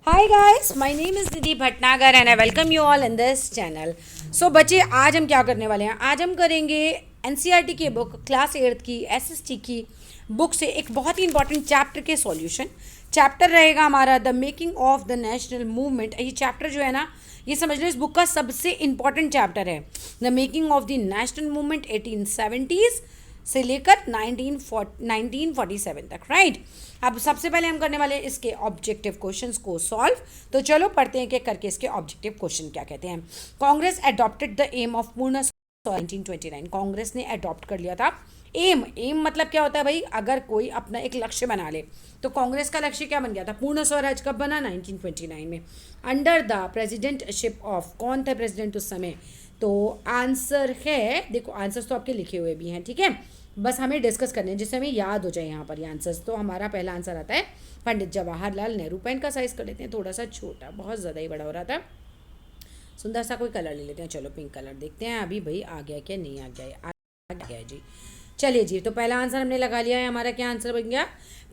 Hi guys, my name is Nidhi Bhatnagar and I welcome you all in this channel. So बच्चे आज हम क्या करने वाले हैं? आज हम करेंगे एनसीईआरटी की बुक क्लास 8 की एसएसटी की बुक से एक बहुत ही इंपॉर्टेंट चैप्टर के सॉल्यूशन। चैप्टर रहेगा हमारा the making of the national movement. ये चैप्टर जो है ना, ये समझ लो इस बुक का सबसे इंपॉर्टेंट चैप्टर है। The making of the national movement 1870s से लेकर 1947 तक, राइट। अब सबसे पहले हम करने वाले हैं इसके ऑब्जेक्टिव क्वेश्चंस को सॉल्व। तो चलो पढ़ते हैं कि करके इसके ऑब्जेक्टिव क्वेश्चन क्या कहते हैं। Congress adopted the aim of Purna 1929। Congress ने अडॉप्ट कर लिया था एम मतलब क्या होता है भाई, अगर कोई अपना एक लक्ष्य बना ले तो कांग्रेस का लक्ष्य क्या बन गया था, पूर्ण स्वराज कब बना, 1929 में, अंडर द प्रेसिडेंटशिप ऑफ, कौन थे प्रेसिडेंट उस समय, तो आंसर है, देखो आंसर्स तो आपके लिखे हुए भी हैं, ठीक है, बस हमें डिस्कस करने हैं जिससे हमें याद हो जाए यहाँ पर ये आंसर्स। तो हमारा पहला आंसर आता है पंडित जवाहरलाल नेहरू। पेन का साइज कर लेते हैं थोड़ा सा छोटा, बहुत ज़्यादा ही बड़ा हो रहा था। सुंदर सा कोई कलर ले लेते हैं, चलो पिंक कलर देखते हैं अभी भाई आ गया क्या, नहीं आ गया, आ गया जी। चलिए जी, तो पहला आंसर हमने लगा लिया है, हमारा क्या आंसर बन गया,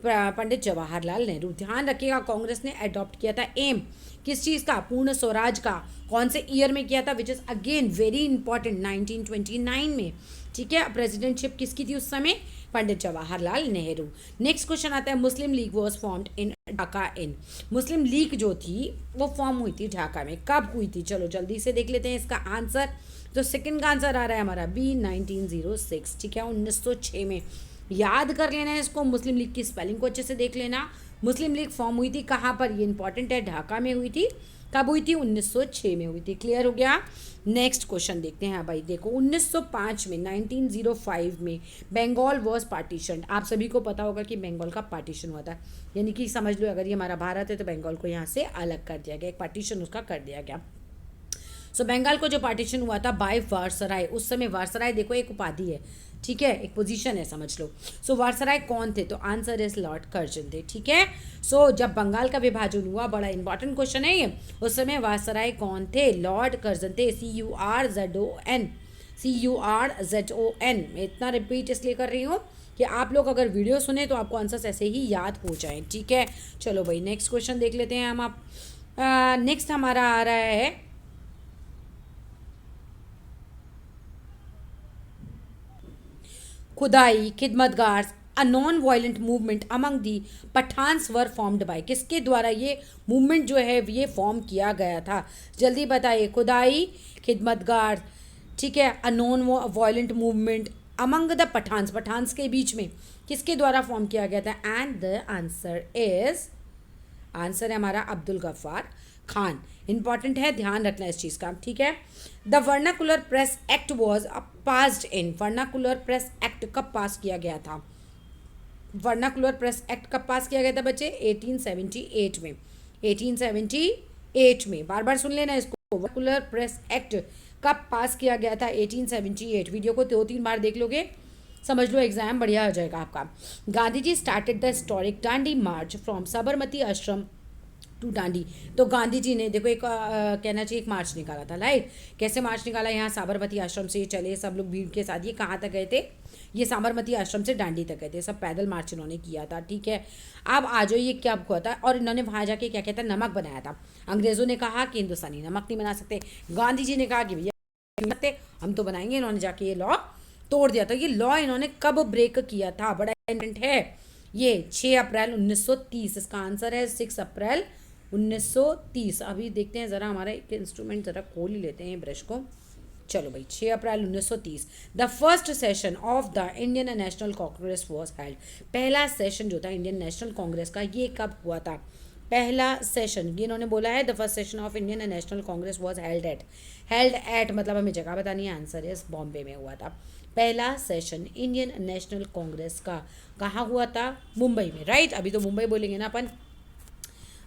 पंडित जवाहरलाल नेहरू। ध्यान रखिएगा कांग्रेस ने अडॉप्ट किया था एम किस चीज़ का, पूर्ण स्वराज का, कौन से ईयर में किया था, which is again very important, 1929 में, ठीक है। प्रेसिडेंटशिप किसकी थी उस समय, पंडित जवाहरलाल नेहरू। नेक्स्ट क्वेश्चन आता है Muslim League was formed in Dhaka in. Muslim League जो थी वो फॉर्म हुई थी ढाका में, कब हुई थी, चलो जल्दी से देख लेते हैं इसका आंसर। तो सेकंड का आंसर आ रहा है हमारा बी, 1906, ठीक है, 1906 में। याद कर लेना है इसको, मुस्लिम लीग की स्पेलिंग को अच्छे से देख लेना। मुस्लिम लीग फॉर्म हुई थी कहाँ पर, ये इंपॉर्टेंट है, ढाका में हुई थी। कब हुई थी, 1906 में हुई थी। क्लियर हो गया। नेक्स्ट क्वेश्चन देखते हैं भाई, देखो 1905 में, 1905 में बंगाल वॉज पार्टीशन। आप सभी को पता होगा कि बंगाल का पार्टीशन हुआ था, यानी कि समझ लो अगर ये हमारा भारत है तो बंगाल को यहाँ से अलग कर दिया गया, एक पार्टीशन उसका कर दिया गया। सो बंगाल को जो पार्टीशन हुआ था बाय वायसराय, उस समय वायसराय देखो एक उपाधि है, ठीक है, एक पोजीशन है समझ लो। सो वायसराय कौन थे, तो आंसर इज लॉर्ड कर्जन थे, ठीक है। सो जब बंगाल का विभाजन हुआ, बड़ा इंपॉर्टेंट क्वेश्चन है ये, उस समय वायसराय कौन थे, लॉर्ड कर्जन थे। CURZON, CURZON। मैं इतना रिपीट इसलिए कर रही हूँ कि आप लोग अगर वीडियो सुने तो आपको आंसर्स ऐसे ही याद हो जाएं, ठीक है। चलो भाई नेक्स्ट क्वेश्चन देख लेते हैं हम। आप नेक्स्ट हमारा आ रहा है खुदाई खिदमतगार, a non violent movement among the Pathans were formed by. किसके द्वारा ये मूवमेंट जो है ये फॉर्म किया गया था, जल्दी बताइए। खुदाई खिदमतगार, ठीक है, a non violent movement among the Pathans, Pathans के बीच में किसके द्वारा फॉर्म किया गया था, and the answer is, answer है हमारा अब्दुल गफ्फार खान। इंपॉर्टेंट है, ध्यान रखना इस चीज़ का, ठीक है। The vernacular press act was passed in. Vernacular press act कब पास किया गया था, वर्नाकुलर प्रेस एक्ट कब पास किया गया था बच्चे, 1878 में, 1878 में, बार बार सुन लेना इसको। वर्नाकुलर प्रेस एक्ट कब पास किया गया था, 1878। वीडियो को 2-3 बार देख लोगे, समझ लो एग्जाम बढ़िया हो जाएगा आपका। Gandhi ji started the historic Dandi march from Sabarmati Ashram to Dandi. तो गांधी जी ने देखो एक कहना चाहिए एक मार्च निकाला था, राइट। कैसे मार्च निकाला, यहाँ साबरमती आश्रम से चले सब लोग भीड़ के साथ, ये कहाँ तक गए थे, ये साबरमती आश्रम से दांडी तक गए थे, सब पैदल मार्च इन्होंने किया था, ठीक है। अब आ जाओ ये क्या हुआ था, और इन्होंने वहाँ जाके क्या कहता है, नमक बनाया था। अंग्रेज़ों ने कहा कि हिंदुस्तानी नमक नहीं बना सकते, गांधी जी ने कहा कि भैया हम तो बनाएंगे, इन्होंने जाके ये लॉ तोड़ दिया था। ये लॉ इन्होंने कब ब्रेक किया था, बड़ा इंपॉर्टेंट है ये, 6 अप्रैल 1930। इसका आंसर है 6 अप्रैल 1930। अभी देखते हैं ज़रा, हमारा एक इंस्ट्रूमेंट ज़रा खोल ही लेते हैं ब्रश को। चलो भाई 6 अप्रैल 1930 the first session of the Indian National Congress was held. पहला सेशन जो था इंडियन नेशनल कांग्रेस का, ये कब हुआ था, पहला सेशन, ये इन्होंने बोला है the first session of Indian National Congress was held at मतलब हमें जगह बतानी है, आंसर इस बॉम्बे में हुआ था। पहला सेशन इंडियन नेशनल कांग्रेस का कहाँ हुआ था, मुंबई में, राइट। अभी तो मुंबई बोलेंगे ना अपन,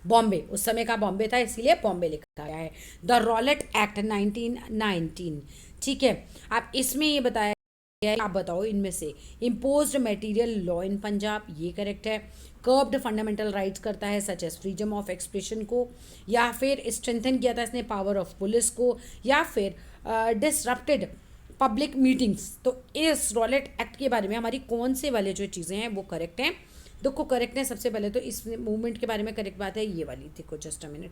बॉम्बे, उस समय का बॉम्बे था इसीलिए बॉम्बे लिखा गया है। द रॉलेट एक्ट 1919, ठीक है। आप इसमें ये बताया गया है, आप बताओ इनमें से, imposed martial law in Punjab, ये करेक्ट है। कर्ब्ड फंडामेंटल राइट्स करता है such as freedom of expression को, या फिर स्ट्रेंथन किया था इसने पावर ऑफ पुलिस को, या फिर डिसरप्टेड पब्लिक मीटिंग्स। तो इस रॉलेट एक्ट के बारे में हमारी कौन से वाले जो चीज़ें हैं वो करेक्ट हैं, देखो करेक्ट है सबसे पहले तो इस मूवमेंट के बारे में करेक्ट बात है ये वाली, देखो जस्ट अ मिनट,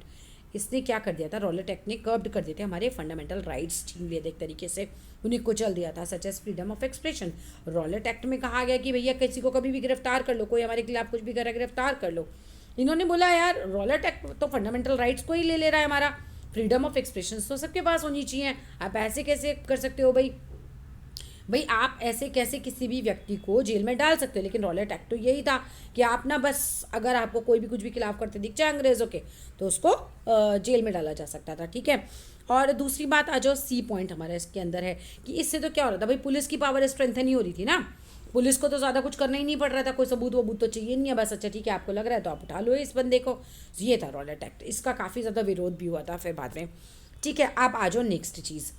इसने क्या कर दिया था, रॉलेट एक्ट ने कर्ब्ड कर दिए थे हमारे फंडामेंटल राइट्स, छीन लिए थे एक तरीके से, उन्हें कुचल दिया था, such as freedom of expression. Rowlatt act में कहा गया कि भैया किसी को कभी भी गिरफ्तार कर लो, कोई हमारे खिलाफ कुछ भी करे गिरफ्तार कर लो। इन्होंने बोला यार रॉलेट एक्ट तो फंडामेंटल राइट्स को ही ले रहा है हमारा, फ्रीडम ऑफ एक्सप्रेशन तो सबके पास होनी चाहिए, आप ऐसे कैसे कर सकते हो भाई, आप ऐसे कैसे किसी भी व्यक्ति को जेल में डाल सकते हो। लेकिन रॉलेट एक्ट तो यही था कि आप ना बस अगर आपको कोई भी कुछ भी खिलाफ करते दिख जाए अंग्रेज़ों के तो उसको जेल में डाला जा सकता था, ठीक है। और दूसरी बात आ जाओ सी पॉइंट हमारा इसके अंदर है कि इससे तो क्या हो रहा था भाई, पुलिस की पावर स्ट्रेंथन ही हो रही थी ना, पुलिस को तो ज़्यादा कुछ करना ही नहीं पड़ रहा था, कोई सबूत वबूत तो चाहिए नहीं है, बस अच्छा ठीक है आपको लग रहा है तो आप उठा लो इस बंदे को। ये था रॉलेट एक्ट, इसका काफ़ी ज़्यादा विरोध भी हुआ था फिर बाद में, ठीक है। आप आ जाओ नेक्स्ट चीज़,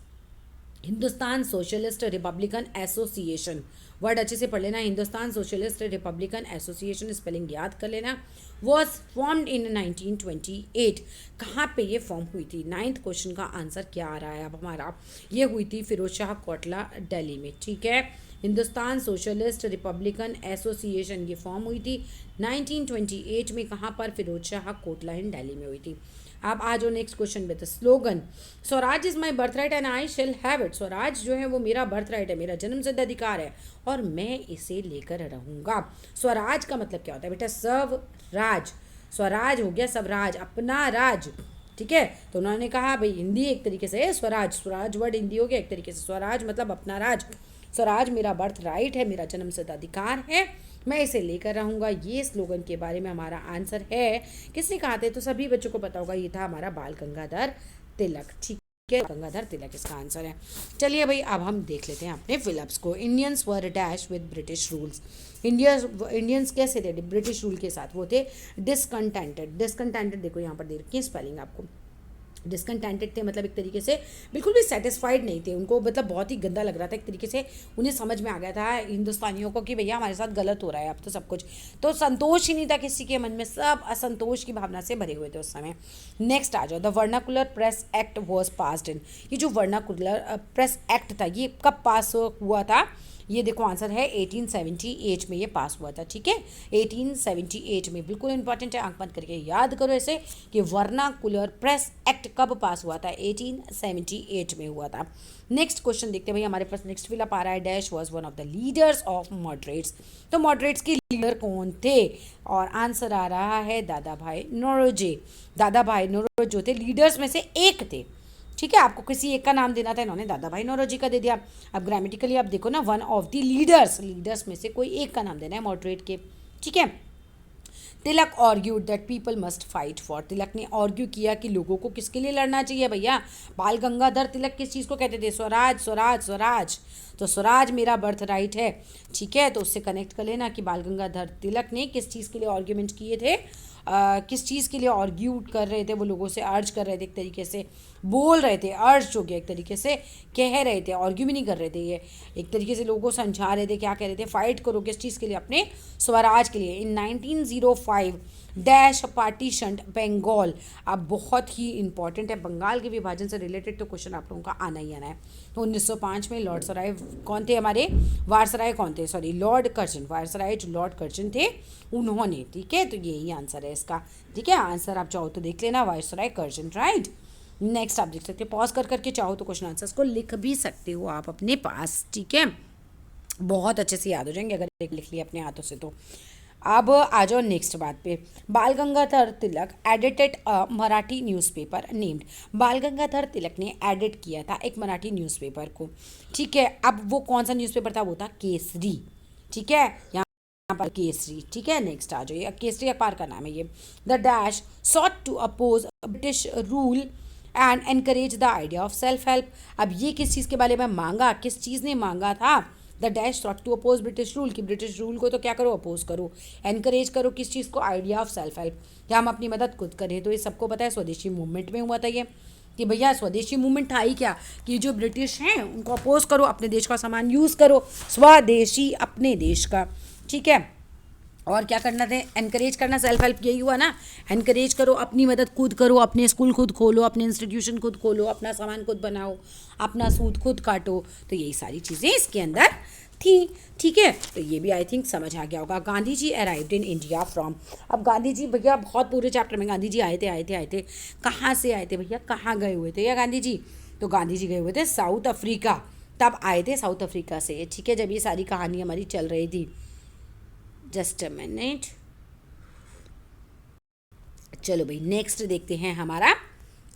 हिंदुस्तान सोशलिस्ट रिपब्लिकन एसोसिएशन, वर्ड अच्छे से पढ़ लेना, हिंदुस्तान सोशलिस्ट रिपब्लिकन एसोसिएशन स्पेलिंग याद कर लेना, वॉज फॉर्म्ड इन 1928। कहाँ पे ये फॉर्म हुई थी, 9th क्वेश्चन का आंसर क्या आ रहा है अब हमारा, ये हुई थी फिरोज शाह कोटला दिल्ली में, ठीक है। हिंदुस्तान सोशलिस्ट रिपब्लिकन एसोसिएशन ये फॉर्म हुई थी 1928 में, कहाँ पर, फिरोज शाह कोटला इन दिल्ली में हुई थी। आप आ जाओ नेक्स्ट क्वेश्चन में, slogan Swaraj is my birth right and I shall have it, Swaraj जो है वो मेरा बर्थ राइट है, मेरा जन्मसिद्ध अधिकार है और मैं इसे लेकर रहूँगा। स्वराज का मतलब क्या होता है बेटा, स्वराज, स्वराज हो गया स्वराज, अपना राज, ठीक है। तो उन्होंने कहा भाई हिंदी एक तरीके से है स्वराज, स्वराज वर्ड हिंदी हो गया एक तरीके से, स्वराज मतलब अपना राज, स्वराज मेरा बर्थ राइट है, मेरा जन्मसिद्ध अधिकार है, मैं इसे लेकर रहूँगा। ये स्लोगन के बारे में हमारा आंसर है, किसने कहा था, तो सभी बच्चों को पता होगा, ये था हमारा बाल गंगाधर तिलक, ठीक है, गंगाधर तिलक इसका आंसर है। चलिए भाई अब हम देख लेते हैं अपने फिलअप्स को। Indians were dash with British rules, Indians कैसे थे ब्रिटिश रूल के साथ, वो थे डिसकंटेंटेड, डिसकंटेंटेड देखो यहाँ पर दे रखी है स्पेलिंग आपको, डिसकंटेंटेड थे मतलब एक तरीके से बिल्कुल भी सेटिस्फाइड नहीं थे, उनको मतलब बहुत ही गंदा लग रहा था एक तरीके से, उन्हें समझ में आ गया था हिंदुस्तानियों को कि भैया हमारे साथ गलत हो रहा है अब तो सब कुछ, तो संतोष ही नहीं था किसी के मन में, सब असंतोष की भावना से भरे हुए थे उस समय। नेक्स्ट आ जाओ, the vernacular press act was passed in, ये जो वर्नाकुलर प्रेस एक्ट था ये कब पास हुआ था, ये देखो आंसर है 1878 में ये पास हुआ था, ठीक है, 1878 में, बिल्कुल इंपॉर्टेंट है, आंख बंद करके याद करो ऐसे कि वर्नाकुलर प्रेस एक्ट कब पास हुआ था, 1878 में हुआ था। नेक्स्ट क्वेश्चन देखते हैं भाई, हमारे पास नेक्स्ट फिलअप आ रहा है, dash was one of the leaders of moderates, तो मॉडरेट्स के लीडर कौन थे, और आंसर आ रहा है दादा भाई नौरोजी, दादा भाई नौरोजी जो थे लीडर्स में से एक थे, ठीक है, आपको किसी एक का नाम देना था, इन्होंने दादा भाई नौरोजी का दे दिया। अब ग्रामेटिकली आप देखो ना, one of the leaders, leaders में से कोई एक का नाम देना है मॉडरेट के, ठीक है। Tilak argued that people must fight for, Tilak ने आर्ग्यू किया कि लोगों को किसके लिए लड़ना चाहिए भैया, बाल गंगाधर तिलक किस चीज़ को कहते थे, स्वराज, स्वराज, स्वराज, तो स्वराज मेरा बर्थ राइट है, ठीक है, तो उससे कनेक्ट कर लेना कि बाल गंगाधर तिलक ने किस चीज़ के लिए आर्ग्यूमेंट किए थे, किस चीज़ के लिए आर्ग्यू कर रहे थे, वो लोगों से अर्ज कर रहे थे, एक तरीके से बोल रहे थे, अर्ज हो गया एक तरीके से कह रहे थे, आर्ग्यू भी नहीं कर रहे थे, ये एक तरीके से लोगों को समझा रहे थे, क्या कह रहे थे, फाइट करो किस चीज़ के लिए, अपने स्वराज के लिए। इन 1905 डैश पार्टीशन बंगाल, अब बहुत ही इंपॉर्टेंट है, बंगाल के विभाजन से रिलेटेड तो क्वेश्चन आप लोगों का आना ही आना है। तो 1905 में लॉर्ड सराय कौन थे हमारे, वायसराय कौन थे, सॉरी लॉर्ड कर्जन, वायसराय जो लॉर्ड कर्जन थे उन्होंने, ठीक है, तो यही आंसर है इसका, ठीक है, आंसर आप चाहो तो देख लेना, वायसराय कर्जन, राइट। नेक्स्ट आप देख सकते हैं, पॉज कर करके चाहो तो क्वेश्चन आंसर्स को लिख भी सकते हो आप अपने पास, ठीक है, बहुत अच्छे से याद हो जाएंगे अगर एक लिख लिया अपने हाथों से तो। अब आ जाओ नेक्स्ट बात पे, बाल गंगाधर तिलक एडिटेड अ मराठी न्यूज़पेपर नेम्ड, बाल गंगाधर तिलक ने एडिट किया था एक मराठी न्यूज़पेपर को, ठीक है, अब वो कौन सा न्यूज़पेपर था, वो था केसरी, ठीक है, यहाँ पर केसरी, ठीक है। नेक्स्ट आ जाओ, केसरी अखबार का नाम है ये। The dash sought to oppose British rule and encourage the idea of self help, अब ये किस चीज़ के बारे में मांगा, किस चीज़ ने मांगा था, the dash sought to oppose British rule, कि ब्रिटिश रूल को तो क्या करो, अपोज करो, एनकरेज करो किस चीज़ को, आइडिया ऑफ सेल्फ हेल्प, क्या हम अपनी मदद खुद करें, तो ये सबको पता है स्वदेशी मूवमेंट में हुआ था ये, कि भैया स्वदेशी मूवमेंट था ही क्या, कि जो ब्रिटिश हैं उनको अपोज करो, अपने देश का सामान यूज़ करो, स्वदेशी अपने देश का, ठीक है, और क्या करना था, एनकरेज करना, सेल्फ हेल्प यही हुआ ना, एनकरेज करो, अपनी मदद खुद करो, अपने स्कूल खुद खोलो, अपने इंस्टीट्यूशन खुद खोलो, अपना सामान खुद बनाओ, अपना सूद खुद काटो, तो यही सारी चीज़ें इसके अंदर थी। ठीक है, तो ये भी आई थिंक समझ आ गया होगा। Gandhi ji arrived in India from, अब गांधी जी भैया बहुत पूरे चैप्टर में गांधी जी आए थे कहाँ से आए थे भैया, कहाँ गए हुए थे या गांधी जी, तो गांधी जी गए हुए थे साउथ अफ्रीका, तब आए थे साउथ अफ्रीका से। ठीक है, जब ये सारी कहानी हमारी चल रही थी। जस्ट अ मिनट, चलो भाई नेक्स्ट देखते हैं हमारा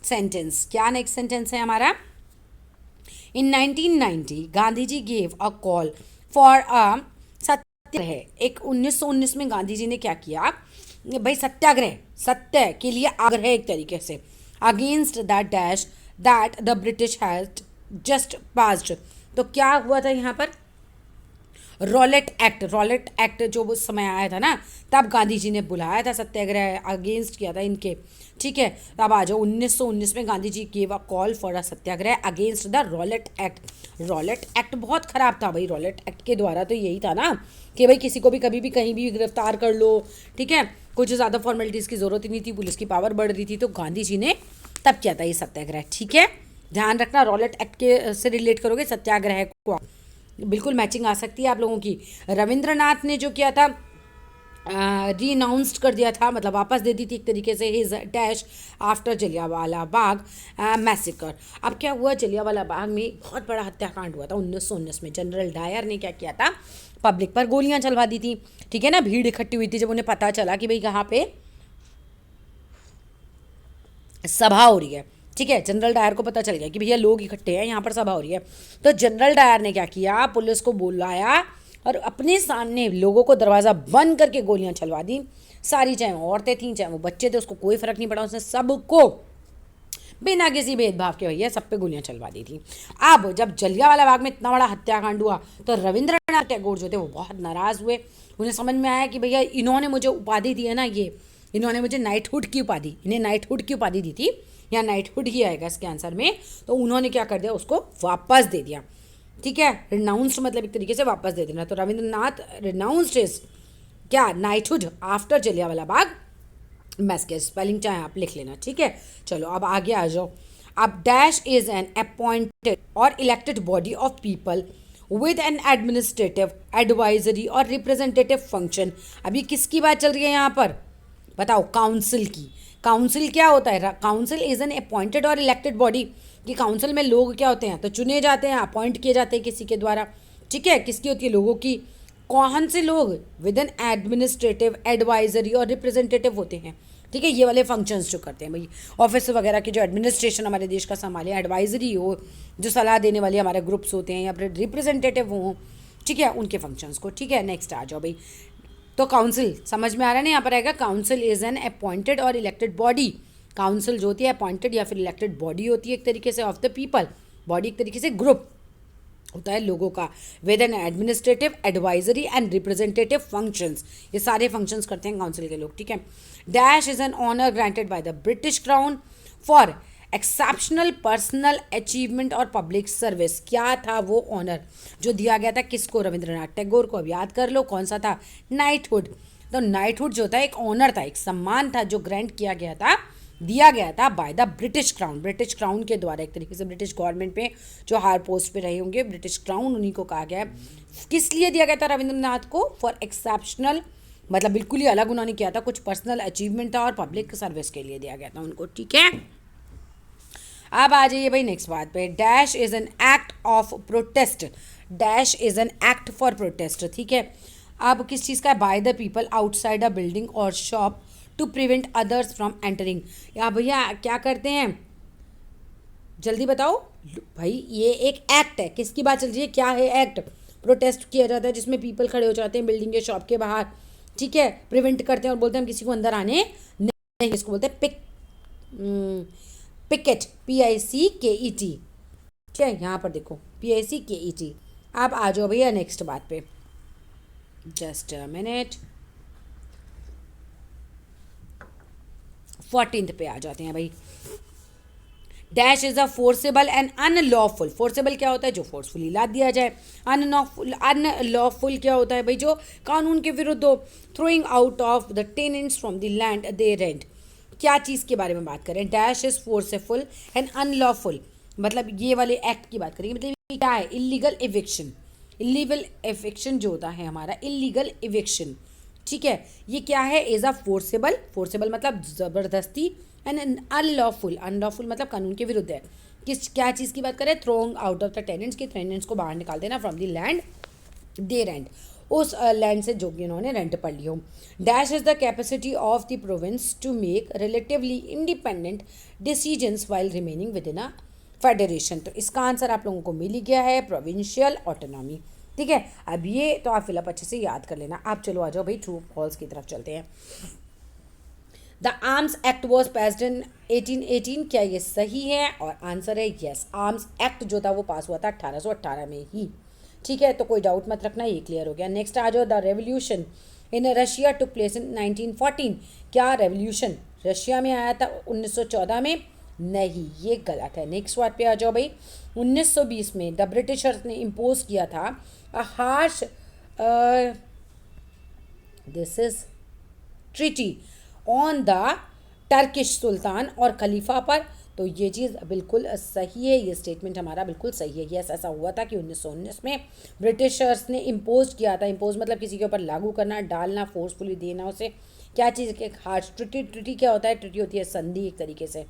सेंटेंस। क्या नेक्स्ट सेंटेंस है हमारा? In 1990 Gandhi ji gave a call for a satyagraha. एक 1919 में गांधी जी ने क्या किया भाई? सत्याग्रह, सत्य के लिए आग्रह एक तरीके से, against that dash that the British has just passed. तो क्या हुआ था यहाँ पर? रॉलेट एक्ट, रॉलेट एक्ट जो उस समय आया था ना, तब गांधी जी ने बुलाया था सत्याग्रह, अगेंस्ट किया था इनके। ठीक है, तब आ जाओ 1919 में Gandhi ji gave a call for a satyagraha against the Rowlatt Act. Rowlatt Act बहुत खराब था भाई। रॉलेट एक्ट के द्वारा तो यही था ना कि भाई किसी को भी कभी भी कहीं भी गिरफ्तार कर लो। ठीक है, कुछ ज़्यादा फॉर्मेलिटीज़ की ज़रूरत ही नहीं थी, पुलिस की पावर बढ़ रही थी, तो गांधी जी ने तब किया था ये सत्याग्रह। ठीक है, ध्यान रखना, रॉलेट एक्ट के से रिलेट करोगे सत्याग्रह को, बिल्कुल मैचिंग आ सकती है आप लोगों की। रविंद्रनाथ ने जो किया था, रीनाउंस्ड कर दिया था, मतलब वापस दे दी थी एक तरीके से his dash after Jallianwala Bagh massacre. अब क्या हुआ, जलियांवाला बाग में बहुत बड़ा हत्याकांड हुआ था 1919 में। जनरल डायर ने क्या किया था? पब्लिक पर गोलियां चलवा दी थी। ठीक है ना, भीड़ इकट्ठी हुई थी जब उन्हें पता चला कि भाई कहाँ पे सभा हो रही है। ठीक है, जनरल डायर को पता चल गया कि भैया लोग इकट्ठे हैं, यहाँ पर सभा हो रही है। तो जनरल डायर ने क्या किया? पुलिस को बुलाया और अपने सामने लोगों को दरवाज़ा बंद करके गोलियां चलवा दी सारी, चाहे वो औरतें थीं चाहे वो बच्चे थे, उसको कोई फर्क नहीं पड़ा। उसने सबको बिना किसी भेदभाव के भैया सब पे गोलियां चलवा दी थी। अब जब जलियांवाला बाग में इतना बड़ा हत्याकांड हुआ तो रविंद्रनाथ टैगोर जो थे वो बहुत नाराज़ हुए। उन्हें समझ में आया कि भैया इन्होंने मुझे उपाधि दी है ना, ये इन्होंने मुझे नाइटहुड की उपाधि, इन्हें नाइटहुड की उपाधि दी थी, या नाइटहुड ही आएगा इसके आंसर में। तो उन्होंने क्या कर दिया? उसको वापस दे दिया। ठीक है, रिनाउंस्ड मतलब एक तरीके से वापस दे देना। तो रविंद्रनाथ रिनाउंस्ड इज क्या? Knighthood after Jallianwala Bagh massacre. Spelling चाहे आप लिख लेना। ठीक है, चलो अब आगे आ जाओ। अब डैश इज एन अपॉइंटेड और elected body of people with N administrative, advisory और रिप्रेजेंटेटिव फंक्शन। अभी किसकी बात चल रही है यहाँ पर? बताओ, काउंसिल की। काउंसिल क्या होता है? काउंसिल इज एन अपॉइंटेड और इलेक्टेड बॉडी। कि काउंसिल में लोग क्या होते हैं? तो चुने जाते हैं, अपॉइंट किए जाते हैं किसी के द्वारा। ठीक है, किसकी होती है? लोगों की। कौन से लोग? विद एन एडमिनिस्ट्रेटिव, एडवाइजरी और रिप्रेजेंटेटिव होते हैं। ठीक है, ये वाले फंक्शंस जो करते हैं भाई, ऑफिस वगैरह की जो एडमिनिस्ट्रेशन हमारे देश का संभाले, एडवाइजरी हो, जो सलाह देने वाले हमारे ग्रुप्स होते हैं, या फिर रिप्रेजेंटेटिव हों, ठीक है, उनके फंक्शंस को। ठीक है, नेक्स्ट आ जाओ भाई। तो काउंसिल समझ में आ रहा है ना? यहाँ पर आएगा काउंसिल इज एन अपॉइंटेड और इलेक्टेड बॉडी। काउंसिल जो होती है अपॉइंटेड या फिर इलेक्टेड बॉडी होती है एक तरीके से ऑफ द पीपल। बॉडी एक तरीके से ग्रुप होता है लोगों का, with N administrative, advisory and representative functions. ये सारे फंक्शंस करते हैं काउंसिल के लोग। ठीक है, dash is an honour granted by the British crown for exceptional personal achievement और पब्लिक सर्विस। क्या था वो ऑनर जो दिया गया था? किसको? रविंद्रनाथ टैगोर को। अब याद कर लो कौन सा था? नाइटहुड। तो नाइटहुड जो था एक ऑनर था, एक सम्मान था जो ग्रांट किया गया था, दिया गया था bye the British crown. British crown के द्वारा, एक तरीके से ब्रिटिश गवर्नमेंट पे जो हायर पोस्ट पे रहे होंगे, ब्रिटिश क्राउन उन्हीं को कहा गया है। किस लिए दिया गया था रविंद्रनाथ को? फॉर एक्सेप्शनल, मतलब बिल्कुल ही अलग उन्होंने किया था, कुछ पर्सनल अचीवमेंट था और पब्लिक सर्विस के लिए दिया गया था उनको। ठीक है, अब आ जाइए भाई नेक्स्ट बात पे। Dash is an act of protest. Dash is an act for protest. ठीक है, अब किस चीज़ का है? By the people outside a building और shop to prevent others from entering. या भैया क्या करते हैं? जल्दी बताओ भाई। ये एक एक्ट है, किसकी बात चल रही है? क्या है एक्ट? प्रोटेस्ट किया जाता है जिसमें पीपल खड़े हो जाते हैं बिल्डिंग के, शॉप के बाहर। ठीक है, प्रिवेंट करते हैं और बोलते हैं हम किसी को अंदर आने नहीं। इसको बोलते हैं पिकेट, PICKET। ठीक है, यहाँ पर देखो PICKET। अब आ जाओ भैया नेक्स्ट बात पे। जस्ट अ मिनट, 14th पे आ जाते हैं भाई। Dash is a forcible and unlawful. Forcible क्या होता है? जो फोर्सफुली ला दिया जाए। अनलॉफुल क्या होता है भाई? जो कानून के विरुद्ध हो। Throwing out of the tenants from the land they rent. क्या चीज़ के बारे में बात करें? Dash is forceful and unlawful, मतलब ये वाले एक्ट की बात करेंगे। मतलब क्या है? Illegal eviction. इलीगल एविक्शन जो होता है हमारा, इलीगल एविक्शन, ठीक है, ये क्या है, इज अ फोर्सेबल, फोर्सेबल मतलब ज़बरदस्ती, एंड अनलॉफुल, अनलॉफुल मतलब कानून के विरुद्ध है। किस क्या चीज़ की बात करें, throwing out of the tenants, के टेनेंट्स को बाहर निकाल देना from the land they rent, उस लैंड से जो कि उन्होंने रेंट पर ली हो। Dash is the capacity of the province to make relatively independent decisions while remaining within a federation. तो इसका आंसर आप लोगों को मिल ही गया है, प्रोविंशियल ऑटोनॉमी, ठीक है। अब ये तो आप फिलअप अच्छे से याद कर लेना। आप चलो आ जाओ भाई ट्रू फॉल्स की तरफ चलते हैं। The arms act was passed in 1818, क्या ये सही है? और आंसर है यस, आर्म्स एक्ट जो था वो पास हुआ था 1818 में ही, ठीक है। तो कोई डाउट मत रखना, ये क्लियर हो गया। नेक्स्ट आ जाओ, the revolution in Russia took place in 1914, क्या रेवोल्यूशन रशिया में आया था 1914 में? नहीं, ये गलत है। नेक्स्ट बात पे आ जाओ भाई, 1920 में द ब्रिटिशर्स ने इम्पोज किया था a harsh this is treaty on the Turkish sultan और खलीफा पर। तो ये चीज़ बिल्कुल सही है, ये स्टेटमेंट हमारा बिल्कुल सही है। यस, ऐसा हुआ था कि 1919 में ब्रिटिशर्स ने इम्पोज किया था, इम्पोज मतलब किसी के ऊपर लागू करना, डालना, फोर्सफुली देना उसे, क्या चीज़ के हार्श, ट्रिटी, ट्रिटी क्या होता है, ट्रिटी होती है संधि एक तरीके से,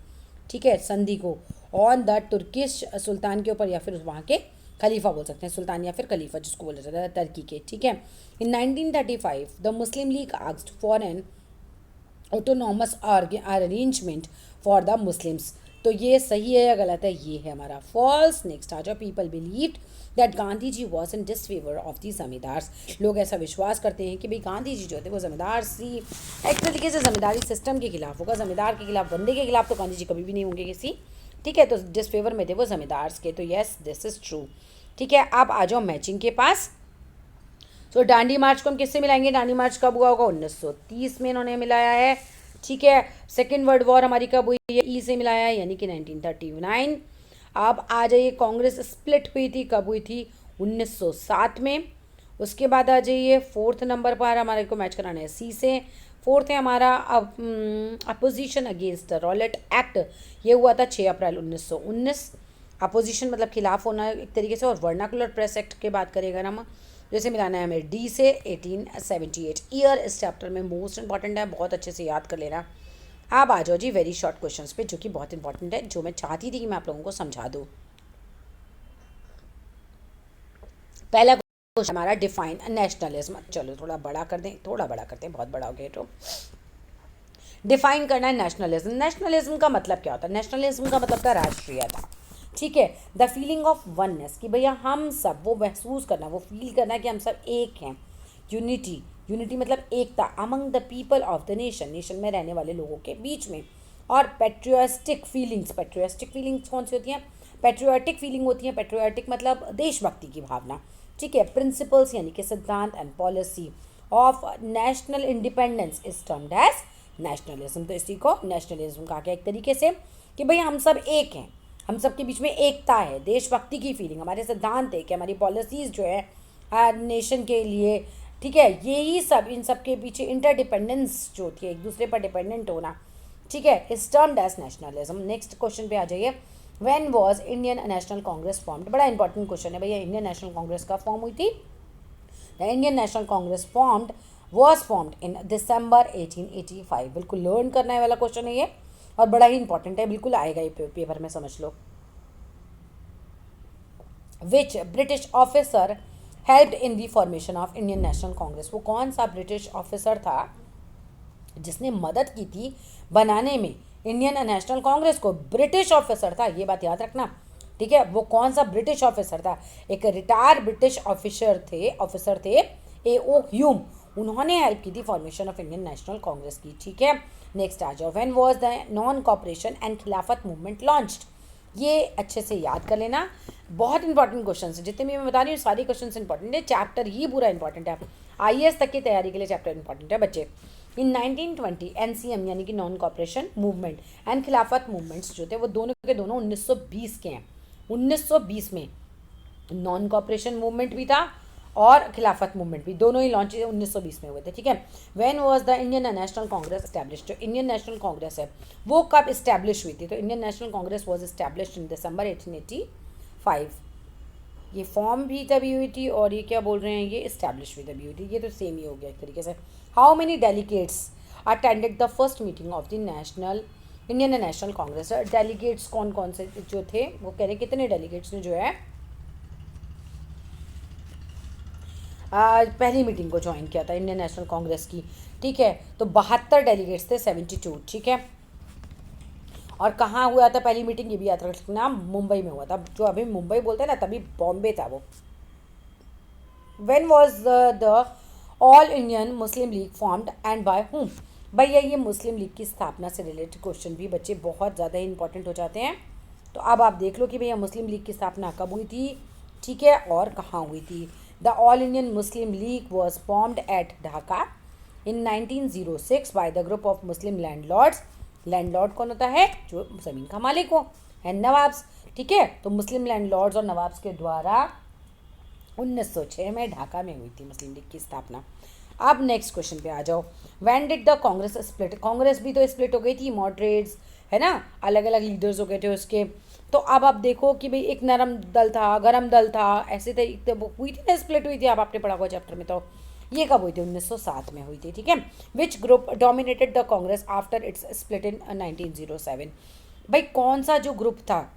ठीक है, संधि को ऑन द तुर्किश सुल्तान के ऊपर, या फिर वहाँ के खलीफा बोल सकते हैं, सुल्तान या फिर खलीफा जिसको बोला जाता है टर्की के, ठीक है। इन 1935 the Muslim league asked for an autonomous arrangement for the Muslims. तो ये सही है या गलत है? ये है हमारा फॉल्स। नेक्स्ट आ जाओ, people believed that Gandhi ji was in disfavour of the zamindars, लोग ऐसा विश्वास करते हैं कि भाई गांधी जी जो थे वो जमींदार सी एक तरीके से जमींदारी सिस्टम के खिलाफ होगा, जमींदार के खिलाफ, बंदे के खिलाफ तो गांधी जी कभी भी नहीं होंगे किसी, ठीक है। तो डिसफेवर में थे वो जमींदार्स के, तो यस दिस इज ट्रू, ठीक है। आप आ जाओ मैचिंग के पास। तो डांडी मार्च को हम किससे मिलाएंगे? डांडी मार्च कब हुआ होगा? 1930 में इन्होंने मिलाया है, ठीक है। सेकेंड वर्ल्ड वॉर हमारी कब हुई है? ई से मिलाया है, यानी कि 1939। अब आ जाइए, कांग्रेस स्प्लिट हुई थी, कब हुई थी? 1907 में। उसके बाद आ जाइए, फोर्थ नंबर पर हमारे को मैच कराना है सी से। फोर्थ है हमारा opposition against the Rowlatt act, ये हुआ था 6 अप्रैल 1919। अपोजिशन मतलब खिलाफ होना एक तरीके से, और वर्नाकुलर प्रेस एक्ट की बात करें अगर हम, जैसे मिलाना है हमें डी से 1878। ईयर इस चैप्टर में मोस्ट इंपॉर्टेंट है, बहुत अच्छे से याद कर लेना। आप आ जाओ जी वेरी शॉर्ट क्वेश्चंस पे, जो कि बहुत इंपॉर्टेंट है, जो मैं चाहती थी कि मैं आप लोगों को समझा दूँ। पहला क्वेश्चन हमारा, डिफाइन नेशनलिज्म। चलो थोड़ा बड़ा कर दें, थोड़ा बड़ा करते हैं, बहुत बड़ा हो गया तो। डिफाइन करना है नेशनलिज्म। नेशनलिज्म का मतलब क्या होता है? नेशनलिज्म का मतलब था राष्ट्रीयता, ठीक है। द फीलिंग ऑफ वननेस, कि भैया हम सब, वो महसूस करना, वो फील करना कि हम सब एक हैं। यूनिटी, यूनिटी मतलब एकता, among the people of the nation, nation में रहने वाले लोगों के बीच में। और पेट्रियोटिक फीलिंग्स, पेट्रियोटिक फीलिंग्स कौन सी होती हैं? पेट्रियोटिक फीलिंग होती है, पेट्रियोटिक मतलब देशभक्ति की भावना, ठीक है। प्रिंसिपल्स यानी कि सिद्धांत and policy of national independence is termed as nationalism. तो इसी को नेशनलिज्म कहा गया एक तरीके से, कि भाई हम सब एक हैं, हम सब के बीच में एकता है, देशभक्ति की फीलिंग, हमारे सिद्धांत है कि हमारी पॉलिसीज़ जो है नेशन के लिए, ठीक है, यही सब, इन सब के पीछे इंटरडिपेंडेंस जो होती है, एक दूसरे पर डिपेंडेंट होना, ठीक है, is termed as nationalism. Next question पे आ जाइए, when was Indian National Congress formed? बड़ा इंपॉर्टेंट क्वेश्चन है भैया, इंडियन नेशनल कांग्रेस का फॉर्म हुई थी? The Indian National Congress was formed in December 1885। बिल्कुल लर्न करने वाला क्वेश्चन है ये, और बड़ा ही इंपॉर्टेंट है, बिल्कुल आएगा ये पेपर में, समझ लो। Which British officer helped in the formation of Indian National Congress? वो कौन सा ब्रिटिश ऑफिसर था जिसने मदद की थी बनाने में इंडियन नेशनल कांग्रेस को? ब्रिटिश ऑफिसर था, ये बात याद रखना, ठीक है। वो कौन सा ब्रिटिश ऑफिसर था? एक रिटायर्ड ब्रिटिश ऑफिसर थे A.O. ह्यूम, उन्होंने हेल्प की थी formation of Indian National Congress की, ठीक है। नेक्स्ट आ जाओ, when was the non cooperation and खिलाफत मूवमेंट लॉन्च्ड? ये अच्छे से याद कर लेना, बहुत इंपॉर्टेंट क्वेश्चन है, जितने भी मैं बता रही हूँ सारे क्वेश्चन इंपॉर्टेंट है, चैप्टर ही पूरा इंपॉर्टेंट है, IAS तक की तैयारी के लिए चैप्टर इंपॉर्टेंट है बच्चे। इन 1920 NCM यानी कि non cooperation movement and Khilafat movements जो थे वो दोनों के दोनों 1920 के हैं। 1920 में नॉन कॉपरेशन मूवमेंट भी था और खिलाफत मूवमेंट भी, दोनों ही लॉन्च 1920 में हुए थे, ठीक है। When was the Indian National Congress established? जो इंडियन नेशनल कांग्रेस है वो कब इस्टेब्लिश हुई थी? तो Indian National Congress was established in December 1885। ये फॉर्म भी तभी हुई थी और ये क्या बोल रहे हैं, ये इस्टेब्लिश भी तभी हुई थी, ये तो सेम ही हो गया एक तरीके से। How many delegates attended the first meeting of the national Indian National Congress. Delegates कौन कौन से जो थे, वो कह रहे कितने डेलीगेट्स ने जो है पहली मीटिंग को ज्वाइन किया था इंडियन नेशनल कांग्रेस की। ठीक है, तो 72 डेलीगेट्स थे, 72। ठीक है, और कहाँ हुआ था पहली मीटिंग, ये भी याद रखना, मुंबई में हुआ था। जो अभी मुंबई बोलते हैं ना, तभी बॉम्बे था वो। When was the all Indian Muslim league formed and by whom. भैया ये मुस्लिम लीग की स्थापना से रिलेटेड क्वेश्चन भी बच्चे बहुत ज़्यादा इंपॉर्टेंट हो जाते हैं। तो अब आप देख लो कि भैया मुस्लिम लीग की स्थापना कब हुई थी, ठीक है, और कहाँ हुई थी। The all Indian Muslim League was formed at Dhaka in 1906 by the group of Muslim landlords. Landlord कौन होता है, जो ज़मीन का मालिक हो, एंड नवाब्स। ठीक है, तो मुस्लिम लैंडलॉर्ड्स और नवाब्स के द्वारा 1906 में ढाका में हुई थी मुस्लिम लीग की स्थापना। अब नेक्स्ट क्वेश्चन पे आ जाओ। When did the Congress split. Congress भी तो स्प्लिट हो गई थी, मॉडरेट्स है ना, अलग अलग लीडर्स हो गए थे उसके। तो अब आप देखो कि भाई एक नरम दल था, गरम दल था, ऐसे तरीके हुई थी ना, स्प्लिट हुई थी, अब आपने पढ़ा हुआ चैप्टर में। तो ये कब हुई थी, 1907 में हुई थी। ठीक है, which group dominated the Congress after it's split in 1907। भाई कौन सा जो ग्रुप था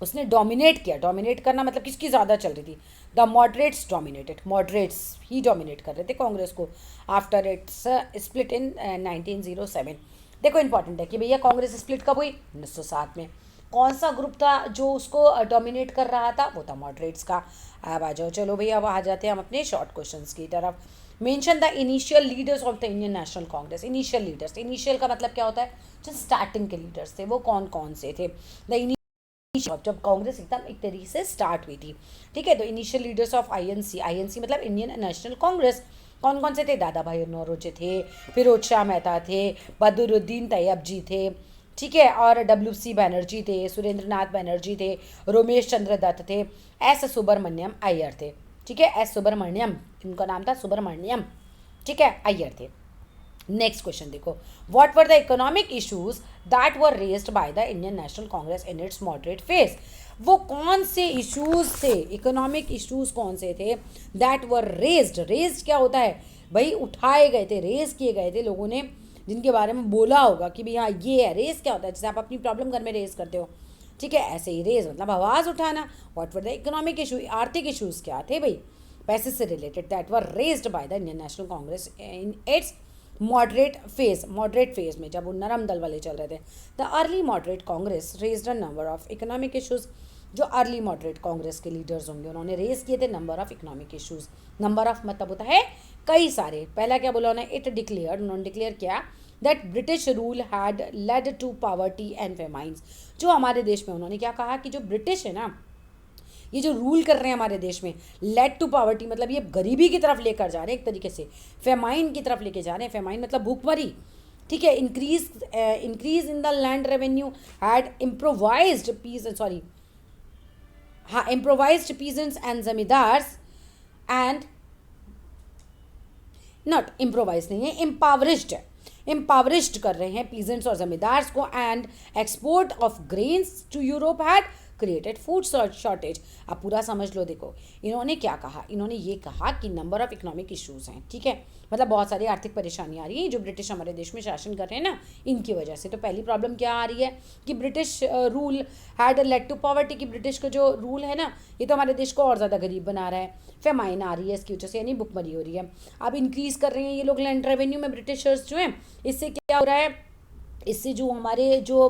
उसने डोमिनेट किया। डोमिनेट करना मतलब किसकी ज़्यादा चल रही थी, the moderates dominated, moderates he dominate कर रहे थे कांग्रेस को आफ्टर इट्स स्प्लिट इन 1907। देखो इंपॉर्टेंट है कि भैया कांग्रेस स्प्लिट कब हुई, 1907 में। कौन सा ग्रुप था जो उसको डोमिनेट कर रहा था, वो था मॉडरेट्स का। अब आ जाओ, चलो भैया अब आ जाते हैं हम अपने शॉर्ट क्वेश्चंस की तरफ। Mention the initial leaders of the Indian National Congress. Initial leaders, initial का मतलब क्या होता है, जो स्टार्टिंग के लीडर्स थे वो कौन कौन से थे। द जब कांग्रेस एकदम एक तरीके से स्टार्ट हुई थी। ठीक है, तो initial leaders of INC, INC मतलब इंडियन नेशनल कांग्रेस, कौन कौन से थे, दादा भाई नौरोजी थे, फिरोज शाह मेहता थे, बदरुद्दीन तैयब जी थे, ठीक है, और डब्ल्यू सी बैनर्जी थे, सुरेंद्र नाथ बैनर्जी थे, रोमेश चंद्र दत्त थे, एस सुब्रमण्यम अय्यर थे। ठीक है, एस सुब्रमण्यम, इनका नाम था सुब्रमण्यम। ठीक है, अय्यर थे। नेक्स्ट क्वेश्चन देखो, what were the economic issues that were raised by the Indian National Congress in its moderate phase. वो कौन से इश्यूज थे, इकोनॉमिक इश्यूज कौन से थे दैट वर रेज्ड। रेज्ड क्या होता है भाई, उठाए गए थे, रेज किए गए थे लोगों ने, जिनके बारे में बोला होगा कि भाई हाँ ये है। रेज क्या होता है, जैसे आप अपनी प्रॉब्लम घर में रेज करते हो, ठीक है, ऐसे ही रेज मतलब आवाज़ उठाना। What were the economic issue, आर्थिक इश्यूज क्या थे भाई, पैसे से related, that were raised by the Indian National Congress in its moderate phase. Moderate phase में जब वो नरम दल वाले चल रहे थे, the early moderate Congress raised a number of economic issues. जो अर्ली मॉडरेट कांग्रेस के लीडर्स होंगे उन्होंने रेज किए थे number of economic issues. Number of मतलब होता है कई सारे। पहला क्या बोला उन्होंने, इट डिक्लेयर्ड, उन्होंने डिक्लेयर किया that British rule had led to poverty and famines. जो हमारे देश में उन्होंने क्या कहा कि जो ब्रिटिश है ना, ये जो रूल कर रहे हैं हमारे देश में, लेड टू पॉवर्टी मतलब ये गरीबी की तरफ लेकर जा रहे हैं एक तरीके से, फेमाइन की तरफ लेके जा रहे हैं। फेमाइन मतलब भूखमरी। ठीक है, increase in the land revenue had improvised peas, sorry हाँ, improvised peasants and zamindars and, not improvise नहीं है, इम्पावरिज्ड है, इम्पावरिज्ड कर रहे हैं पीजेंट्स और जमींदार्स को। And export of grains to Europe had created food shortage. अब पूरा समझ लो, देखो इन्होंने क्या कहा, इन्होंने ये कहा कि नंबर ऑफ इकोनॉमिक इश्यूज हैं। ठीक है, मतलब बहुत सारी आर्थिक परेशानी आ रही है जो ब्रिटिश हमारे देश में शासन कर रहे हैं ना, इनकी वजह से। तो पहली प्रॉब्लम क्या आ रही है कि British rule had led to poverty, कि ब्रिटिश का जो रूल है ना, ये तो हमारे देश को और ज़्यादा गरीब बना रहा है। फेमाइन आ रही है इसकी वजह से, यानी भुखमरी हो रही है। अब इंक्रीज कर रहे हैं ये लोग लैंड रेवेन्यू में ब्रिटिशर्स जो हैं, इससे क्या हो रहा है, इससे जो हमारे जो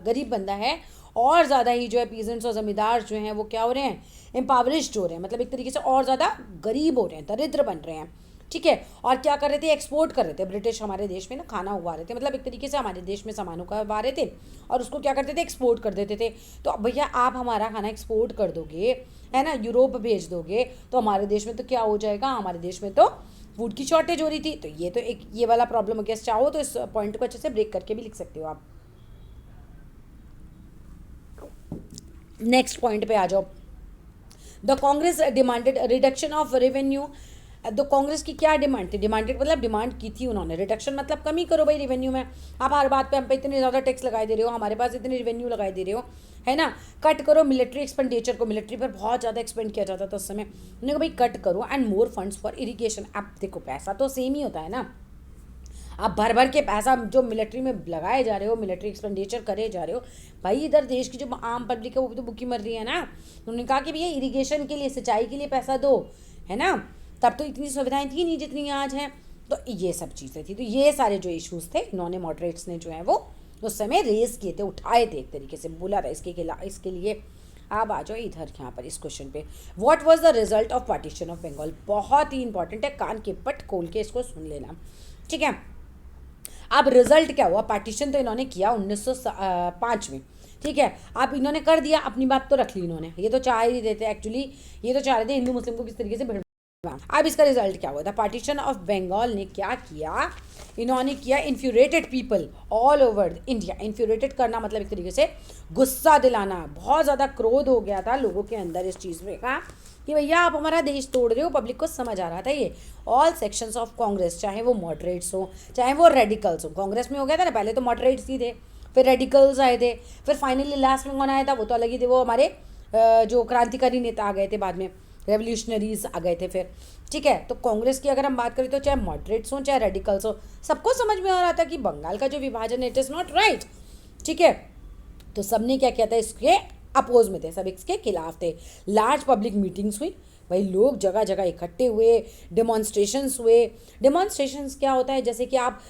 गरीब बंदा है और ज़्यादा ही जो है पीजेंट्स और ज़मींदार जो हैं वो क्या हो रहे हैं, एम्पावरिज्ड हो रहे हैं, मतलब एक तरीके से और ज़्यादा गरीब हो रहे हैं, दरिद्र बन रहे हैं। ठीक है, और क्या कर रहे थे, एक्सपोर्ट कर रहे थे ब्रिटिश हमारे देश में ना, खाना उगा रहे थे, मतलब एक तरीके से हमारे देश में सामानों का उगा रहे थे और उसको क्या करते थे, एक्सपोर्ट कर देते थे। तो भैया आप हमारा खाना एक्सपोर्ट कर दोगे, है ना, यूरोप भेज दोगे, तो हमारे देश में तो क्या हो जाएगा, हमारे देश में तो फूड की शॉर्टेज हो रही थी। तो ये तो एक ये वाला प्रॉब्लम हो गया। चाहो तो इस पॉइंट को अच्छे से ब्रेक करके भी लिख सकते हो आप। नेक्स्ट पॉइंट पे आ जाओ। The Congress demanded reduction of revenue तो कांग्रेस की क्या डिमांड थी, डिमांडेड मतलब डिमांड की थी उन्होंने, रिडक्शन मतलब कमी करो भाई रेवेन्यू में, आप हर बात पे हम पे इतने ज़्यादा टैक्स लगाए दे रहे हो, हमारे पास इतने रेवेन्यू लगाए दे रहे हो, है ना, कट करो मिलिट्री एक्सपेंडिचर को, मिलिट्री पर बहुत ज़्यादा एक्सपेंड किया जाता था उस समय, उन्होंने कहा भाई कट करो, and more funds for irrigation. अब देखो पैसा तो सेम ही होता है ना, आप भर भर के पैसा जो मिलिट्री में लगाए जा रहे हो, मिलिट्री एक्सपेंडिचर करे जा रहे हो, भाई इधर देश की जो आम पब्लिक है वो भी तो भूखी मर रही है ना। उन्होंने कहा कि भैया इरिगेशन के लिए, सिंचाई के लिए पैसा दो, है ना, तब तो इतनी सुविधाएं थी नहीं जितनी आज हैं। तो ये सब चीज़ें थी, तो ये सारे जो इश्यूज थे इन्होंने मॉडरेट्स ने जो है वो उस समय रेज किए थे, उठाए थे, एक तरीके से बोला था इसके खिलाफ, इसके लिए। आप आ जाओ इधर यहाँ पर इस क्वेश्चन पे, what was the result of partition of Bengal, बहुत ही इंपॉर्टेंट है, कान के पट खोल के इसको सुन लेना, ठीक है। अब रिजल्ट क्या हुआ, पार्टीशन तो इन्होंने किया 1905 में, ठीक है, अब इन्होंने कर दिया, अपनी बात तो रख ली इन्होंने, ये तो चाह ही देते एक्चुअली, ये तो चाह रहे थे हिंदू मुस्लिम को किस तरीके से भिड़। अब इसका रिजल्ट क्या हुआ था, पार्टीशन ऑफ बंगाल ने क्या किया, इन्होंने किया इन्फ्यूरेटेड पीपल ऑल ओवर इंडिया, इन्फ्यूरेटेड करना मतलब एक तरीके से गुस्सा दिलाना, बहुत ज़्यादा क्रोध हो गया था लोगों के अंदर इस चीज़ में का कि भैया आप हमारा देश तोड़ रहे हो, पब्लिक को समझ आ रहा था ये। ऑल सेक्शंस ऑफ कांग्रेस, चाहे वो मॉडरेट्स हो चाहे वो रेडिकल्स हो, कांग्रेस में हो गया था ना, पहले तो मॉडरेट्स ही थे, फिर रेडिकल्स आए थे, फिर फाइनली लास्ट में कौन आया था, वो तो अलग ही थे, वो हमारे जो क्रांतिकारी नेता आ गए थे बाद में, रेवोल्यूशनरीज आ गए थे फिर, ठीक है। तो कांग्रेस की अगर हम बात करें तो चाहे मॉडरेट्स हो चाहे रेडिकल्स हो, सबको समझ में आ रहा था कि बंगाल का जो विभाजन है इट इज़ नॉट राइट, ठीक है। तो सबने क्या किया था, इसके अपोज में थे, सब इसके खिलाफ थे। लार्ज पब्लिक मीटिंग्स हुई, भाई लोग जगह जगह इकट्ठे हुए, डेमोन्स्ट्रेशंस हुए। डेमोन्स्ट्रेशंस क्या होता है, जैसे कि आप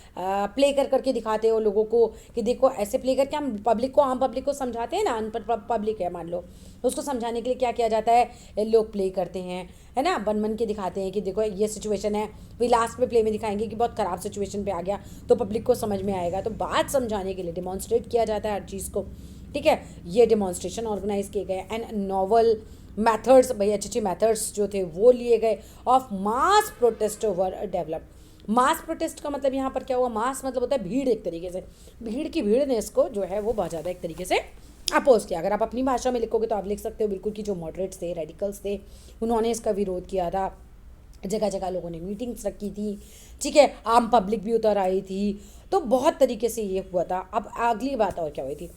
प्ले कर करके दिखाते हो लोगों को कि देखो ऐसे प्ले करके हम पब्लिक को, आम पब्लिक को समझाते हैं ना, अनपढ़ पब्लिक है मान लो, उसको समझाने के लिए क्या किया जाता है, लोग प्ले करते हैं, है ना, बन बन के दिखाते हैं कि देखो ये सिचुएशन है, फिर लास्ट में प्ले में दिखाएंगे कि बहुत ख़राब सिचुएशन पे आ गया, तो पब्लिक को समझ में आएगा, तो बात समझाने के लिए डिमॉन्स्ट्रेट किया जाता है हर चीज़ को, ठीक है। ये डेमोन्स्ट्रेशन ऑर्गेनाइज किए गए, एंड नॉवल मैथड्स, भाई अच्छे अच्छे मैथड्स जो थे वो लिए गए, of mass protest over develop. Mass protest का मतलब यहाँ पर क्या हुआ, मास मतलब होता है भीड़, एक तरीके से भीड़ की भीड़ ने इसको जो है वो बहुत ज़्यादा एक तरीके से अपोज किया। अगर आप अपनी भाषा में लिखोगे तो आप लिख सकते हो बिल्कुल कि जो मॉडरेट्स थे, रेडिकल्स थे, उन्होंने इसका विरोध किया था, जगह जगह लोगों ने मीटिंग्स रखी थी, ठीक है, आम पब्लिक भी उतर आई थी, तो बहुत तरीके से ये हुआ था। अब अगली बात और क्या हुई थी,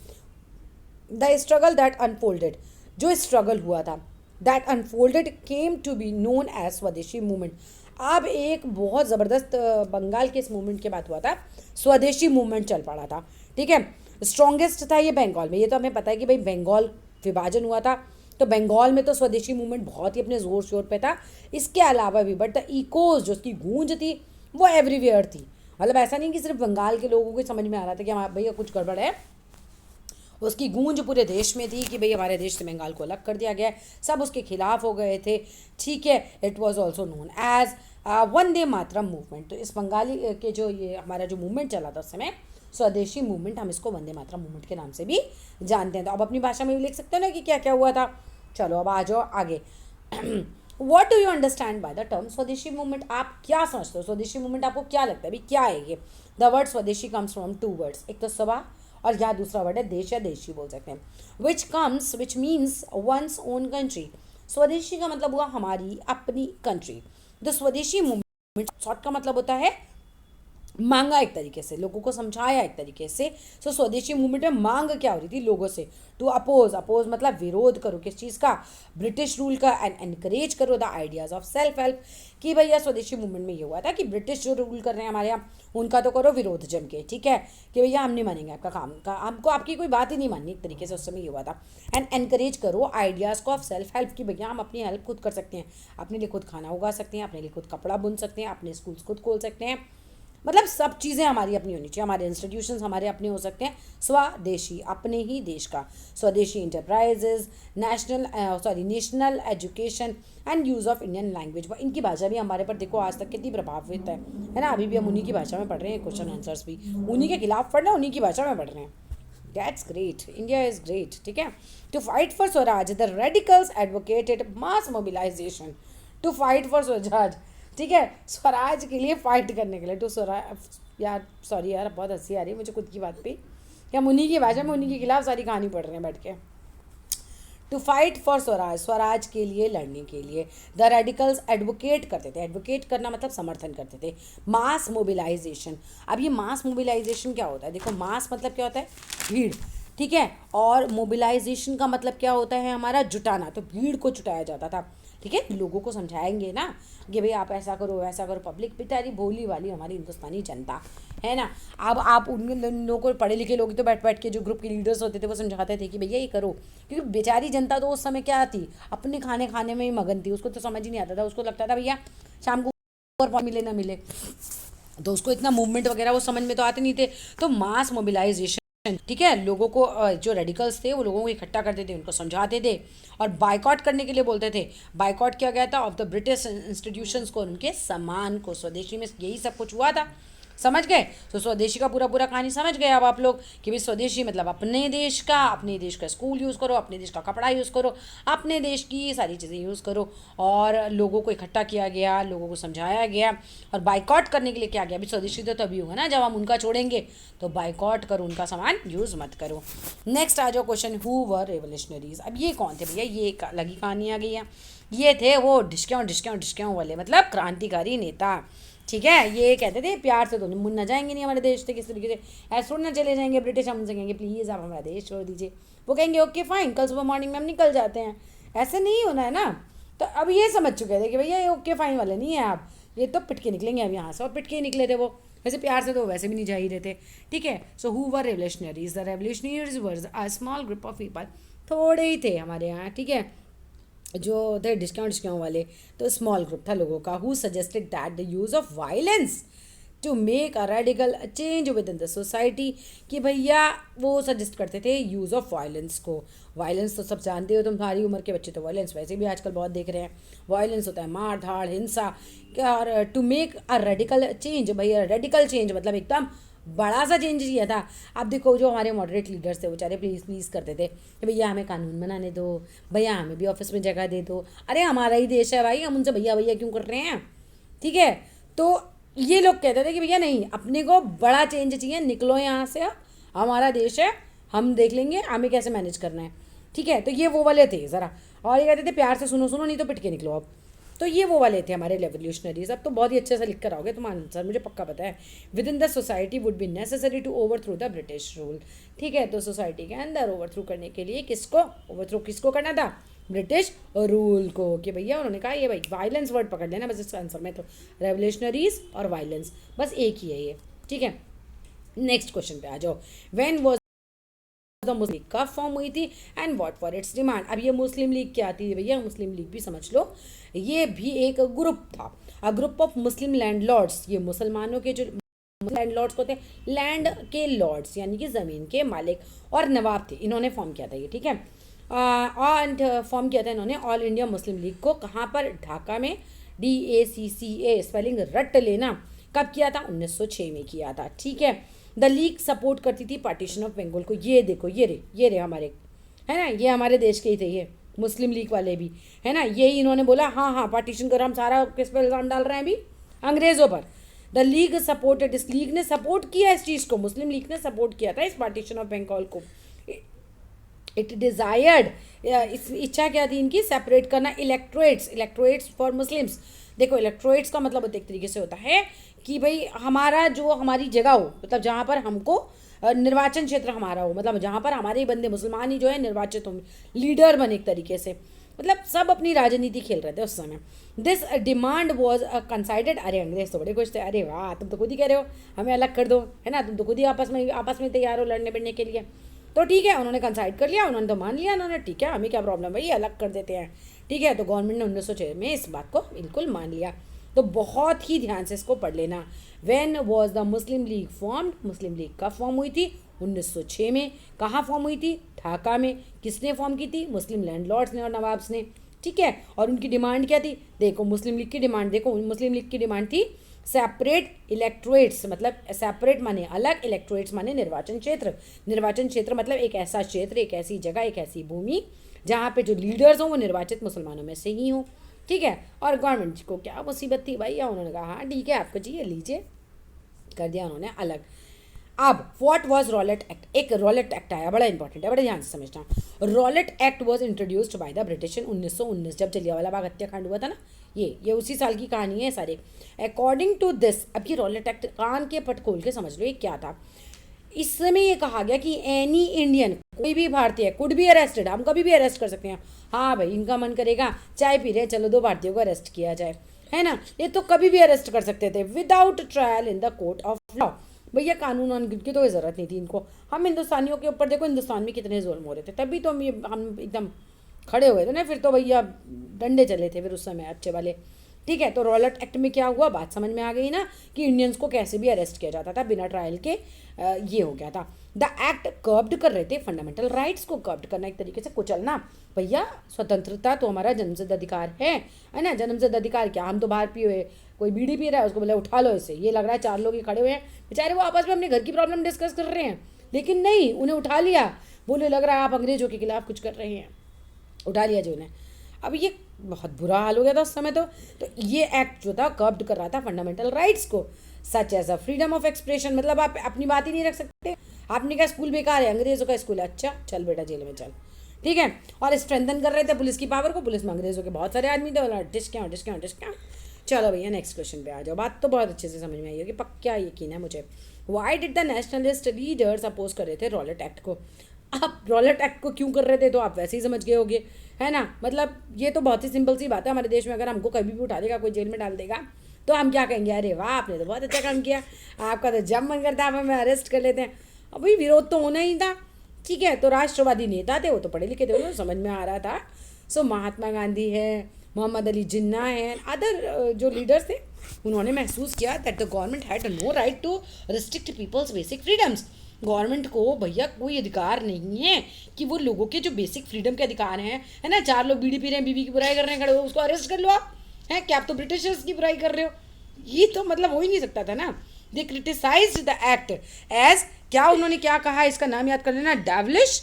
द स्ट्रगल दैट अनफोल्डेड, जो स्ट्रगल हुआ था, that unfolded came to be known as Swadeshi movement. अब एक बहुत ज़बरदस्त बंगाल के इस मूवमेंट के बाद हुआ था, स्वदेशी मूवमेंट चल पड़ा था, ठीक है। स्ट्रॉन्गेस्ट था ये बंगाल में, ये तो हमें पता है कि भाई बंगाल विभाजन हुआ था, तो बंगाल में तो स्वदेशी मूवमेंट बहुत ही अपने ज़ोर शोर पे था। इसके अलावा भी बट द इकोज, जो उसकी गूंज थी वो एवरीवेयर थी, मतलब ऐसा नहीं कि सिर्फ बंगाल के लोगों को समझ में आ रहा था कि हमारा भैया कुछ गड़बड़ है, उसकी गूंज पूरे देश में थी कि भाई हमारे देश से बंगाल को अलग कर दिया गया है, सब उसके खिलाफ हो गए थे, ठीक है। It was also known as Vande Mataram movement. तो इस बंगाली के जो ये हमारा जो मूवमेंट चला था उस समय, स्वदेशी मूवमेंट, हम इसको वंदे मातरम मूवमेंट के नाम से भी जानते हैं। तो अब अपनी भाषा में भी लिख सकते हो ना कि क्या क्या हुआ था। चलो अब आ जाओ आगे। What do you understand by the term स्वदेशी मूवमेंट, आप क्या समझते हो स्वदेशी मूवमेंट, आपको क्या लगता है भाई क्या है ये। द वर्ड स्वदेशी कम्स फ्रॉम टू वर्ड्स, एक तो स्वा और या दूसरा वर्ड है देश या देशी बोल सकते हैं, which means one's own country. स्वदेशी का मतलब हुआ हमारी अपनी कंट्री। द स्वदेशी मूवमेंट शॉर्ट का मतलब होता है मांगा, एक तरीके से लोगों को समझाया एक तरीके से। सो स्वदेशी मूवमेंट में मांग क्या हो रही थी लोगों से, टू अपोज, अपोज मतलब विरोध करो किस चीज़ का, ब्रिटिश रूल का, एंड एनकरेज करो the ideas of self help. कि भैया स्वदेशी मूवमेंट में ये हुआ था कि ब्रिटिश जो रूल कर रहे हैं हमारे यहाँ उनका तो करो विरोध जम के, ठीक है, कि भैया हम नहीं मानेंगे आपका काम का, हमको आपकी कोई बात ही नहीं माननी, एक तरीके से उस समय ये हुआ था। एंड एनकरेज करो आइडियाज़ को ऑफ सेल्फ हेल्प, कि भैया हम अपनी हेल्प खुद कर सकते हैं, अपने लिए खुद खाना उगा सकते हैं, अपने लिए खुद कपड़ा बुन सकते हैं, अपने स्कूल्स खुद खोल सकते हैं, मतलब सब चीज़ें हमारी अपनी होनी चाहिए, हमारे इंस्टीट्यूशंस हमारे अपने हो सकते हैं। स्वदेशी अपने ही देश का, स्वदेशी enterprises, national education and use of Indian language. इनकी भाषा भी हमारे पर देखो आज तक कितनी प्रभावित है ना, अभी भी हम उन्हीं की भाषा में पढ़ रहे हैं, क्वेश्चन आंसर्स भी उन्हीं के खिलाफ पढ़ रहे हैं, उन्हीं की भाषा में पढ़ रहे हैं। That's great, India is great, ठीक है। To fight for Swaraj the radicals advocated mass mobilisation, to fight for Swaraj, ठीक है, स्वराज के लिए फाइट करने के लिए, टू स्वराज, यार सॉरी यार बहुत हंसी आ रही है मुझे खुद की बात पे कि हम उन्हीं की भाषा में उन्हीं के खिलाफ सारी कहानी पढ़ रहे हैं बैठ के। To fight for Swaraj, Swaraj के लिए लड़ने के लिए। द रेडिकल्स एडवोकेट करते थे, एडवोकेट करना मतलब समर्थन करते थे। मास मोबिलाइजेशन, अब ये मास मोबिलाइजेशन क्या होता है, देखो मास मतलब क्या होता है, भीड़, ठीक है, और मोबिलाइजेशन का मतलब क्या होता है हमारा, जुटाना, तो भीड़ को जुटाया जाता था, ठीक है। लोगों को समझाएंगे ना कि भाई आप ऐसा करो वैसा करो, पब्लिक बेचारी भोली वाली हमारी हिंदुस्तानी जनता है ना। अब आप उन लोगों को, पढ़े लिखे लोग तो बैठ बैठ के जो ग्रुप के लीडर्स होते थे वो समझाते थे कि भैया ये करो, क्योंकि बेचारी जनता तो उस समय क्या थी, अपने खाने खाने में ही मगन थी, उसको तो समझ ही नहीं आता था, उसको लगता था भैया शाम को और मिले ना मिले, तो उसको इतना मूवमेंट वगैरह वो समझ में तो आते नहीं थे। तो मास मोबिलाइजेशन, ठीक है, लोगों को जो रेडिकल्स थे वो लोगों को इकट्ठा करते थे, उनको समझाते थे और बाइकआउट करने के लिए बोलते थे। बाइकआउट किया गया था ऑफ द ब्रिटिश इंस्टीट्यूशंस को, उनके सामान को, स्वदेशी में यही सब कुछ हुआ था, समझ गए। तो स्वदेशी का पूरा पूरा कहानी समझ गए अब आप लोग कि भाई स्वदेशी मतलब अपने देश का स्कूल यूज़ करो, अपने देश का कपड़ा यूज़ करो, अपने देश की सारी चीज़ें यूज़ करो। और लोगों को इकट्ठा किया गया, लोगों को समझाया गया और बाइकआउट करने के लिए क्या गया, अभी स्वदेशी तो तभी होगा ना जब हम उनका छोड़ेंगे, तो बाइकआउट करो, उनका सामान यूज़ मत करो। नेक्स्ट आ जाओ क्वेश्चन, हु वर रेवोल्यूशनरीज। अब ये कौन थे भैया, ये एक अलग ही कहानी आ गई है। ये थे वो ढिशक्यों वाले, मतलब क्रांतिकारी नेता, ठीक है। ये कहते थे प्यार से तो मुन्ना जाएंगे नहीं हमारे देश से, किस तरीके से ऐसे थोड़ी ना चले जाएंगे ब्रिटिश, हम उनसे कहेंगे प्लीज़ आप हमारा देश छोड़ दीजिए, वो कहेंगे ओके फाइन कल सुबह मॉर्निंग में हम निकल जाते हैं, ऐसे नहीं होना है ना। तो अब ये समझ चुके थे कि भैया ये ओके फाइन वाले नहीं है आप, ये तो पिट के निकलेंगे अब यहाँ से, और पिट के ही निकले थे वो, वैसे प्यार से तो वैसे भी नहीं जा ही रहे थे, ठीक है। So who were revolutionaries, the revolutionaries were a small group of people, थोड़े ही थे हमारे यहाँ, ठीक है, जो थे डिस्काउंट वाले, तो स्मॉल ग्रुप था लोगों का, who suggested that the use of violence to make a radical change within the society, कि भैया वो सजेस्ट करते थे यूज़ ऑफ वायलेंस को। वायलेंस तो सब जानते हो, तुम्हारी उम्र के बच्चे तो वायलेंस वैसे भी आजकल बहुत देख रहे हैं, वायलेंस होता है मार धाड़ हिंसा, क्या, और to make a radical change, भैया रेडिकल चेंज मतलब एकदम बड़ा सा चेंज किया था। अब देखो जो हमारे मॉडरेट लीडर्स थे वो बेचारे प्लीज़ प्लीज़ करते थे कि भैया हमें कानून बनाने दो, भैया हमें भी ऑफिस में जगह दे दो, अरे हमारा ही देश है भाई, हम उनसे भैया भैया क्यों कर रहे हैं, ठीक है। तो ये लोग कहते थे कि भैया नहीं, अपने को बड़ा चेंज चाहिए, निकलो यहाँ से, अब हमारा देश है, हम देख लेंगे हमें कैसे मैनेज करना है, ठीक है। तो ये वो वाले थे ज़रा, और ये कहते थे प्यार से सुनो सुनो नहीं तो पिट के निकलो अब। तो ये वो वाले थे हमारे रेवोल्यूशनरीज। अब तो बहुत ही अच्छे से लिख कर आओगे तुम आंसर, मुझे पक्का पता है। Within the society would be necessary to overthrow the British rule, ठीक है। तो सोसाइटी के अंदर ओवर थ्रू करने के लिए किसको ओवर थ्रू किसको करना था, ब्रिटिश रूल को, कि भैया उन्होंने कहा ये भाई वायलेंस वर्ड पकड़ लेना बस इसका आंसर में, तो रेवोल्यूशनरीज और वायलेंस बस एक ही है ये, ठीक है। नेक्स्ट क्वेश्चन पे आ जाओ, when was the Muslim league कब फॉर्म हुई थी and what for its demand. अब ये मुस्लिम लीग क्या थी भैया, मुस्लिम लीग भी समझ लो, ये भी एक ग्रुप था, a group of Muslim landlords, ये मुसलमानों के जो लैंडलॉर्ड्स को थे, लैंड के लॉर्ड्स यानी कि ज़मीन के मालिक और नवाब थे, इन्होंने फॉर्म किया था ये, ठीक है। और फॉर्म किया था इन्होंने ऑल इंडिया मुस्लिम लीग को, कहाँ पर, ढाका में, DACCA, स्पेलिंग रट लेना, कब किया था, 1906 में किया था, ठीक है। द लीग सपोर्ट करती थी पार्टीशन ऑफ बंगाल को, ये देखो ये रे हमारे, है ना, ये हमारे देश के ही थे ये मुस्लिम लीग वाले भी, है ना, यही इन्होंने बोला हाँ हाँ पार्टीशन करो, हम सारा किस पर इल्ज़ाम डाल रहे हैं अभी, अंग्रेज़ों पर। द लीग सपोर्टेड, इस लीग ने सपोर्ट किया इस चीज़ को, मुस्लिम लीग ने सपोर्ट किया था इस पार्टीशन ऑफ बंगाल को। इट डिज़ायर्ड, इस इच्छा क्या थी इनकी, सेपरेट करना इलेक्ट्रोरेट्स फॉर मुस्लिम्स। देखो इलेक्ट्रोरेट्स का मतलब एक तरीके से होता है कि भाई हमारा जो हमारी जगह हो, मतलब जहाँ पर हमको निर्वाचन क्षेत्र हमारा हो, मतलब जहाँ पर हमारे बंदे मुसलमान ही जो है निर्वाचित हो, लीडर बने एक तरीके से, मतलब सब अपनी राजनीति खेल रहे थे उस समय। दिस डिमांड वॉज कंसाइडेड, अरे अंग्रेज तो बड़े खुश थे, अरे वाह तुम तो खुद ही कह रहे हो हमें अलग कर दो, है ना, तुम तो खुद ही आपस में तैयार हो लड़ने बढ़ने के लिए, तो ठीक है उन्होंने कंसाइड कर लिया, उन्होंने तो मान लिया, उन्होंने ठीक है हमें क्या प्रॉब्लम भाई अलग कर देते हैं, ठीक है। तो गवर्नमेंट ने 1906 में इस बात को बिल्कुल मान लिया। तो बहुत ही ध्यान से इसको पढ़ लेना। When was the Muslim league formed, Muslim league कब फॉर्म हुई थी, 1906 में। कहाँ फॉर्म हुई थी, ढाका में। किसने फॉर्म की थी, मुस्लिम लैंडलॉर्ड्स ने और नवाब्स ने, ठीक है। और उनकी डिमांड क्या थी, देखो मुस्लिम लीग की डिमांड, देखो मुस्लिम लीग की डिमांड थी सेपरेट इलेक्ट्रोरेट्स, मतलब सेपरेट माने अलग, इलेक्ट्रोरेट्स माने निर्वाचन क्षेत्र। निर्वाचन क्षेत्र मतलब एक ऐसा क्षेत्र, एक ऐसी जगह, एक ऐसी भूमि जहाँ पे जो लीडर्स हों वो निर्वाचित मुसलमानों में से ही हों, ठीक है। और गवर्नमेंट को क्या मुसीबत थी भाई, या उन्होंने कहा हाँ ठीक है आपको चाहिए लीजिए, कर दिया उन्होंने अलग। अब व्हाट वाज रॉलेट एक्ट, एक रॉलेट एक्ट आया, बड़ा इंपॉर्टेंट है, बड़े ध्यान से समझना। Rowlatt act was introduced by the British in 1919, जब जलियांवाला बाग हत्याकांड हुआ था ना, ये उसी साल की कहानी है सारे। अकॉर्डिंग टू दिस, अब ये रॉलेट एक्ट कान के पट खोल के समझ लो ये क्या था। इसमें ये कहा गया कि एनी इंडियन, कोई भी भारतीय कुड बी अरेस्टेड, हम कभी भी अरेस्ट कर सकते हैं। हाँ भाई, इनका मन करेगा चाय पी रहे हैं, चलो 2 भारतीयों को अरेस्ट किया जाए, है ना, ये तो कभी भी अरेस्ट कर सकते थे without trial in the court of law. भैया कानून वानून की तो कोई ज़रूरत नहीं थी इनको। हम हिंदुस्तानियों के ऊपर देखो हिंदुस्तान में कितने जुल्म हो रहे थे, तभी तो हम एकदम खड़े हुए थे ना, फिर तो भैया डंडे चले थे फिर उस समय अच्छे वाले। ठीक है, तो रॉलेट एक्ट में क्या हुआ, बात समझ में आ गई ना, कि इंडियंस को कैसे भी अरेस्ट किया जाता था बिना ट्रायल के। ये हो गया था। द एक्ट कर्ब्ड कर रहे थे फंडामेंटल राइट्स को, कर्ब्ड करना एक तरीके से कुचलना। भैया स्वतंत्रता तो हमारा जन्मसिद्ध अधिकार है ना, जन्मसिद्ध अधिकार क्या, हम तो बाहर पिए हुए, कोई बीड़ी पी रहा है उसको बोले उठा लो इसे, ये लग रहा है 4 लोग ही खड़े हुए हैं बेचारे, वो आपस में अपने घर की प्रॉब्लम डिस्कस कर रहे हैं, लेकिन नहीं, उन्हें उठा लिया, बोले लग रहा है आप अंग्रेजों के खिलाफ कुछ कर रहे हैं, उठा लिया जो उन्हें। अब ये बहुत बुरा हाल हो गया था उस समय तो ये एक्ट जो था कर्ब्ड कर रहा था फंडामेंटल राइट्स को, such as a freedom of expression, मतलब आप अपनी बात ही नहीं रख सकते। आपने कहा स्कूल बेकार है, अंग्रेजों का स्कूल है, अच्छा चल बेटा जेल में चल, ठीक है। और स्ट्रेंथन कर रहे थे पुलिस की पावर को, पुलिस में अंग्रेजों के बहुत सारे आदमी थे, बोला डिस्काउंट। चलो भैया नेक्स्ट क्वेश्चन पे आ जाओ। बात तो बहुत अच्छे से समझ में आई होगी, पक्का यकीन है मुझे। Why did the nationalist leaders oppose कर रहे थे रॉलेट एक्ट को। आप रॉलेट एक्ट को क्यों कर रहे थे तो आप वैसे ही समझ गए होगे, है ना, मतलब ये तो बहुत ही सिंपल सी बात है। हमारे देश में अगर हमको कभी भी उठा देगा, कोई जेल में डाल देगा, तो हम क्या कहेंगे, अरे वाह आपने तो बहुत अच्छा काम किया, आपका तो जब मन करता है आप हमें अरेस्ट कर लेते हैं। अब भाई विरोध तो होना ही था, ठीक है। तो राष्ट्रवादी नेता थे, वो तो पढ़े लिखे थे, उन्हें समझ में आ रहा था। सो महात्मा गांधी है, मोहम्मद अली जिन्ना है, अदर जो लीडर्स थे, उन्होंने महसूस किया that the government had no right to restrict people's basic freedoms. Government को भैया कोई अधिकार नहीं है कि वो लोगों के जो बेसिक फ्रीडम के अधिकार हैं, है ना, 4 लोग बीड़ी पी रहे हैं, बीवी की बुराई कर रहे हैं, खड़े हो उसको अरेस्ट कर लो आप, हैं क्या आप तो ब्रिटिशर्स की बुराई कर रहे हो, ये तो मतलब हो ही नहीं सकता था ना। दे क्रिटिसाइज्ड द एक्ट एज, क्या उन्होंने क्या कहा, इसका नाम याद कर लेना, डेविलिश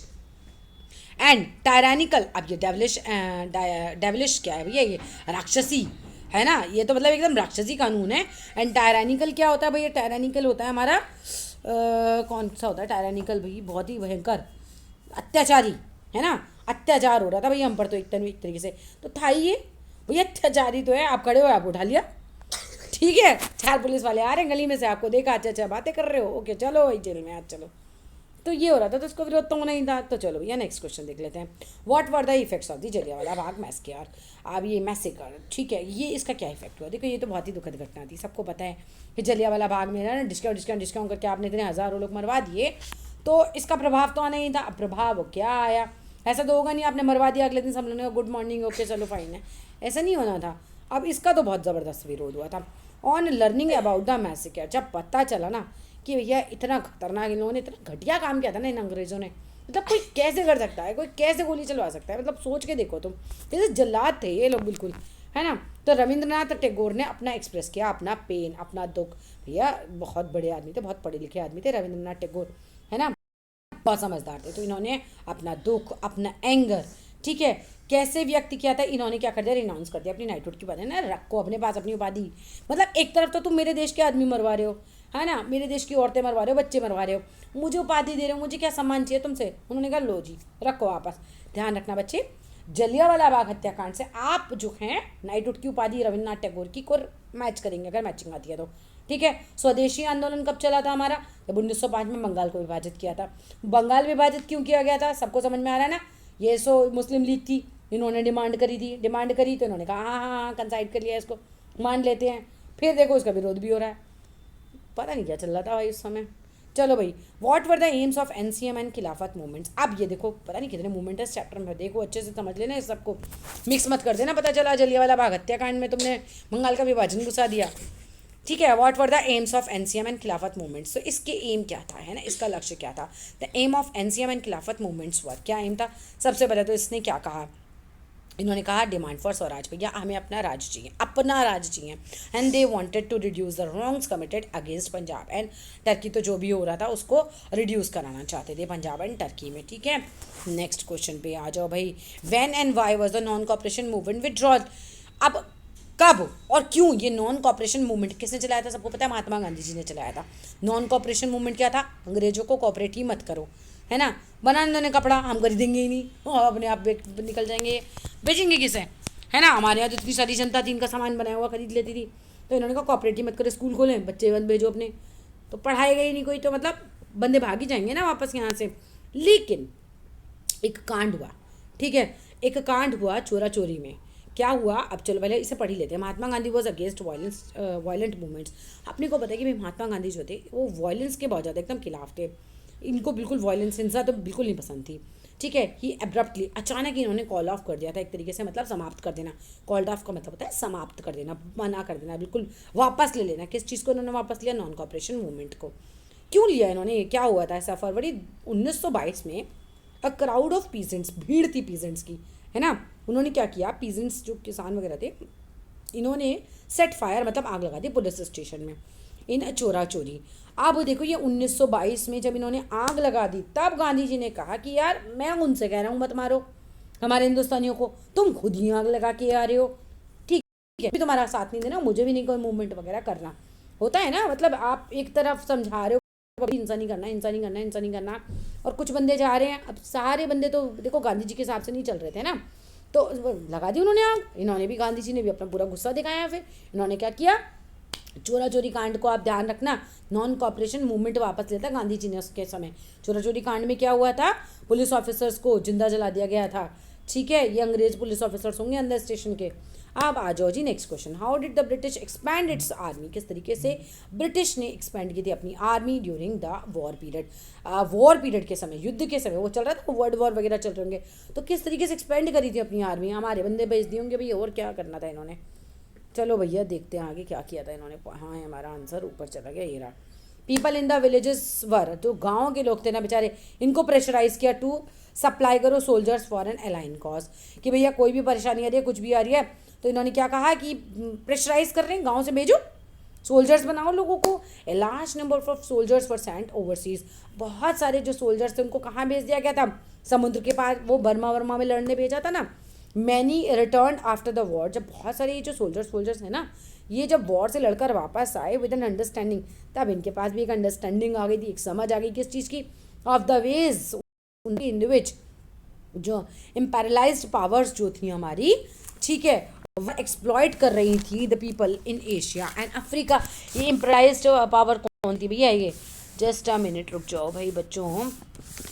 एंड टायरानिकल। अब ये डेविलिश क्या है भैया, ये राक्षसी है ना, ये तो मतलब एकदम राक्षसी कानून है। एंड टायरानिकल क्या होता है भैया, टायरानिकल होता है हमारा कौन सा होता है टायरानिकल भाई, बहुत ही भयंकर अत्याचारी, है ना, अत्याचार हो रहा था भैया हम पर तो एक तरीके से तो था ही ये भैया, अत्याचारी तो है। आप खड़े हो, आप उठा लिया, ठीक है, 4 पुलिस वाले आ रहे हैं गली में से, आपको देखा अच्छा बातें कर रहे हो, ओके चलो भाई जेल में आज चलो, तो ये हो रहा था, तो उसको विरोध तो होना ही था। तो चलो भैया नेक्स्ट क्वेश्चन देख लेते हैं। What were the effects of the Jallianwala Bagh massacre. अब ये मैसेकर, ठीक है, ये इसका क्या इफेक्ट हुआ, देखो ये तो बहुत ही दुखद घटना थी, सबको पता है कि जलियांवाला बाग में ना डिस्काउंट करके आपने इतने हज़ारों लोग मरवा दिए, तो इसका प्रभाव तो आना ही था। अब प्रभाव क्या आया, ऐसा तो होगा नहीं आपने मरवा दिया अगले दिन सब लोगों ने गुड मॉर्निंग ओके चलो फाइन है, ऐसा नहीं होना था। अब इसका तो बहुत ज़बरदस्त विरोध हुआ था। On learning about the massacre, जब पता चला ना कि भैया इतना खतरनाक, इन लोगों ने इतना घटिया काम किया था ना इन अंग्रेज़ों ने, मतलब कोई कैसे कर सकता है, कोई कैसे गोली चलवा सकता है, मतलब सोच के देखो तुम, जैसे जल्लाद थे ये लोग बिल्कुल, है ना। तो रविंद्रनाथ टैगोर ने अपना एक्सप्रेस किया, अपना पेन, अपना दुख। भैया बहुत बड़े आदमी थे, बहुत पढ़े लिखे आदमी थे रविंद्रनाथ टैगोर, है ना, बहुत समझदार थे। तो इन्होंने अपना दुख, अपना एंगर, ठीक है, कैसे व्यक्त किया था, इन्होंने क्या कर दिया, रिनाउंस कर दिया अपनी नाइटहुड की बात, है ना, रखो अपने पास अपनी उपाधि। मतलब एक तरफ तो तुम मेरे देश के आदमी मरवा रहे हो, है ना, मेरे देश की औरतें मरवा रहे हो, बच्चे मरवा रहे हो, मुझे उपाधि दे रहे हो, मुझे क्या सम्मान चाहिए तुमसे। उन्होंने कहा लो जी रखो वापस। ध्यान रखना बच्चे, जलियांवाला बाग हत्याकांड से आप जो हैं नाइटहुड की उपाधि रविन्द्रनाथ टैगोर की को मैच करेंगे, अगर मैचिंग आती है तो, ठीक है। स्वदेशी आंदोलन कब चला था हमारा, जब 1905 में बंगाल को विभाजित किया था। बंगाल विभाजित क्यों किया गया था, सबको समझ में आ रहा है ना। ये सो मुस्लिम लीग थी, इन्होंने डिमांड करी तो इन्होंने कहा हाँ कंसाइड कर लिया, इसको मान लेते हैं। फिर देखो इसका विरोध भी हो रहा है, पता नहीं क्या चल रहा था भाई उस समय। चलो भाई, what were the AIIMS of NCM and Khilafat movements. अब ये देखो पता नहीं कितने मूवमेंट है इस चैप्टर में, देखो अच्छे से समझ लेना, इस सबको मिक्स मत कर देना। पता चला जलियांवाला बाग हत्याकांड में तुमने बंगाल का विभाजन घुसा दिया, ठीक है। What were the AIIMS of NCM and Khilafat movements, तो इसके एम क्या था, है ना, इसका लक्ष्य क्या था। The aim of NCM and Khilafat movements were, क्या एम था। सबसे पहले तो इसने क्या कहा, इन्होंने कहा डिमांड फॉर स्वराज, भैया हमें अपना राज्य चाहिए, अपना राज्य चाहिए। And they wanted to reduce the wrongs committed against Punjab and Turkey, तो जो भी हो रहा था उसको रिड्यूस कराना चाहते थे पंजाब एंड टर्की में, ठीक है। नेक्स्ट क्वेश्चन पे आ जाओ भाई। When and why was the non cooperation movement withdrawal. अब कब और क्यों ये नॉन कॉपरेशन मूवमेंट किसने चलाया था? सबको पता है, महात्मा गांधी जी ने चलाया था। नॉन कॉपरेशन मूवमेंट क्या था? अंग्रेजों को कॉपरेट ही मत करो, है ना, बनाने उन्होंने कपड़ा, हम खरीदेंगे ही नहीं, अपने आप निकल जाएंगे, बेचेंगे किसे, है ना। हमारे यहाँ तो इतनी सारी जनता थी, इनका सामान बनाया हुआ खरीद लेती थी, तो इन्होंने कहा कॉपरेट ही मत करो, स्कूल खोलें, बच्चे बंद भेजो अपने, तो पढ़ाएगा ही नहीं कोई, तो मतलब बंदे भाग ही जाएंगे ना वापस यहाँ से। लेकिन एक कांड हुआ, ठीक है, एक कांड हुआ चोरा चोरी में। क्या हुआ, अब चलो पहले इसे पढ़ ही लेते हैं। Mahatma Gandhi was against violent movements. अपने को पता है कि भाई महात्मा गांधी जो थे वो वायलेंस के बहुत ज़्यादा एकदम खिलाफ थे, इनको बिल्कुल वायलेंस हिंसा तो बिल्कुल नहीं पसंद थी, ठीक है। ही एब्रप्टली, अचानक इन्होंने कॉल ऑफ कर दिया था एक तरीके से, मतलब समाप्त कर देना। कॉल्ड ऑफ का मतलब होता है समाप्त कर देना, मना कर देना, बिल्कुल वापस ले लेना। किस चीज़ को इन्होंने वापस लिया? नॉन कॉपरेशन मूवमेंट को। क्यों लिया इन्होंने? क्या हुआ था ऐसा? फरवरी 1922 में अ क्राउड ऑफ पीजेंट्स, भीड़ थी पीजेंट्स की, है ना, उन्होंने क्या किया, पीजेंट्स जो किसान वगैरह थे, इन्होंने सेट फायर मतलब आग लगा दी पुलिस स्टेशन में इन चोरा चोरी। अब देखो ये 1922 में जब इन्होंने आग लगा दी, तब गांधी जी ने कहा कि यार मैं उनसे कह रहा हूँ मत मारो हमारे हिंदुस्तानियों को, तुम खुद ही आग लगा के आ रहे हो, ठीक है, भी तुम्हारा साथ नहीं देना, मुझे भी नहीं कोई मूवमेंट वगैरह करना, होता है ना, मतलब आप एक तरफ समझा रहे हो हिंसा नहीं करना, हिंसा नहीं करना, हिंसा नहीं करना, और कुछ बंदे जा रहे हैं। अब सारे बंदे तो देखो गांधी जी के हिसाब से नहीं चल रहे थे ना, तो लगा दी उन्होंने आग। इन्होंने भी, गांधी जी ने भी अपना पूरा गुस्सा दिखाया। फिर इन्होंने क्या किया, चोरा चोरी कांड को आप ध्यान रखना, नॉन कॉपरेशन मूवमेंट वापस लेता गांधी जी ने उसके समय। चोरा चोरी कांड में क्या हुआ था, पुलिस ऑफिसर्स को जिंदा जला दिया गया था, ठीक है, ये अंग्रेज पुलिस ऑफिसर्स होंगे अंदर स्टेशन के। अब आ जाओ जी next question, how did the British expand its army? किस तरीके से ब्रिटिश ने एक्सपैंड की थी अपनी army during the war period? War period के समय, युद्ध के समय वो चल रहा था, वर्ल्ड वॉर वगैरह चल रहे होंगे, तो किस तरीके से एक्सपेंड करी थी अपनी आर्मी? हमारे बंदे भेज दिए होंगे भैया, और क्या करना था इन्होंने। चलो भैया देखते हैं आगे क्या किया था इन्होंने। हाँ, हमारा आंसर ऊपर चला गया, ये रहा। पीपल इन द विलेजेस वर, जो गाँव के लोग थे ना बेचारे, इनको प्रेशराइज किया टू सप्लाई करो soldiers for an alien cause, कि भैया कोई भी परेशानी आ रही है, कुछ भी आ रही है, तो इन्होंने क्या कहा कि प्रेशराइज कर रहे हैं, गाँव से भेजो, सोल्जर्स बनाओ लोगों को। A large number of soldiers were sent overseas, बहुत सारे जो सोल्जर्स थे उनको कहाँ भेज दिया गया था? समुद्र के पार, वो बर्मा वर्मा में लड़ने भेजा था ना। Many return after the war, जब बहुत सारे ये जो सोल्जर्स हैं ना, ये जब वॉर से लड़कर वापस आए विद एन अंडरस्टैंडिंग, तब इनके पास भी एक अंडरस्टैंडिंग आ गई थी, एक समझ आ गई किस चीज़ की, ऑफ द वेज उनकी इन विच जो इम्पेरलाइज्ड पावर्स जो थी हमारी, ठीक है, वह एक्सप्लॉइट कर रही थी the people in Asia and Africa. ये इम्पेरलाइज्ड पावर कौन थी भैया? ये जस्ट अ मिनट रुक जाओ भाई बच्चों,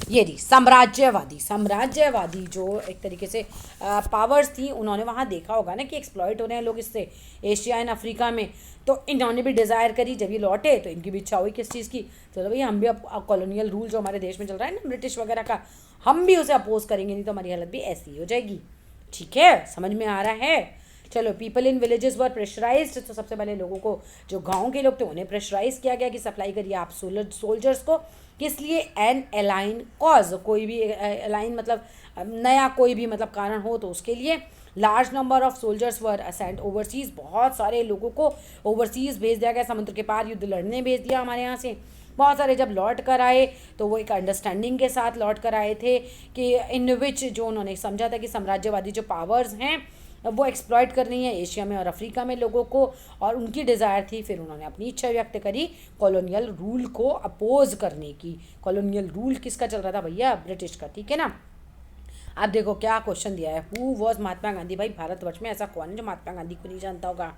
ये थी साम्राज्यवादी जो एक तरीके से पावर्स थी, उन्होंने वहाँ देखा होगा ना कि एक्सप्लॉइट हो रहे हैं लोग इससे एशिया एंड अफ्रीका में, तो इन्होंने भी डिज़ायर करी, जब ये लौटे तो इनकी भी इच्छा हुई किस चीज़ की, चलो भैया हम भी अब कॉलोनियल रूल जो हमारे देश में चल रहा है ना ब्रिटिश वगैरह का, हम भी उसे अपोज करेंगे, नहीं तो हमारी हालत भी ऐसी ही हो जाएगी, ठीक है, समझ में आ रहा है। चलो, people in villages were pressurised, तो सबसे पहले लोगों को, जो गांव के लोग थे उन्हें प्रेशराइज किया गया कि सप्लाई करिए आप सोल्जर्स को, किस लिए? एन अलाइन कॉज, कोई भी अलाइन मतलब नया कोई भी मतलब कारण हो तो उसके लिए। Large number of soldiers were sent overseas, बहुत सारे लोगों को ओवरसीज भेज दिया गया, समुद्र के पार युद्ध लड़ने भेज दिया हमारे यहाँ से। बहुत सारे जब लौट कर आए तो वो एक अंडरस्टैंडिंग के साथ लौट कर आए थे कि इन विच, जो उन्होंने समझा था कि साम्राज्यवादी जो पावर्स हैं वो एक्सप्लॉइट कर रही हैं एशिया में और अफ्रीका में लोगों को, और उनकी डिज़ायर थी, फिर उन्होंने अपनी इच्छा व्यक्त करी कॉलोनियल रूल को अपोज करने की। कॉलोनियल रूल किसका चल रहा था भैया? ब्रिटिश का, ठीक है ना। अब देखो क्या क्वेश्चन दिया है, हु वॉज महात्मा गांधी? भाई भारतवर्ष में ऐसा कौन है जो महात्मा गांधी को नहीं जानता होगा,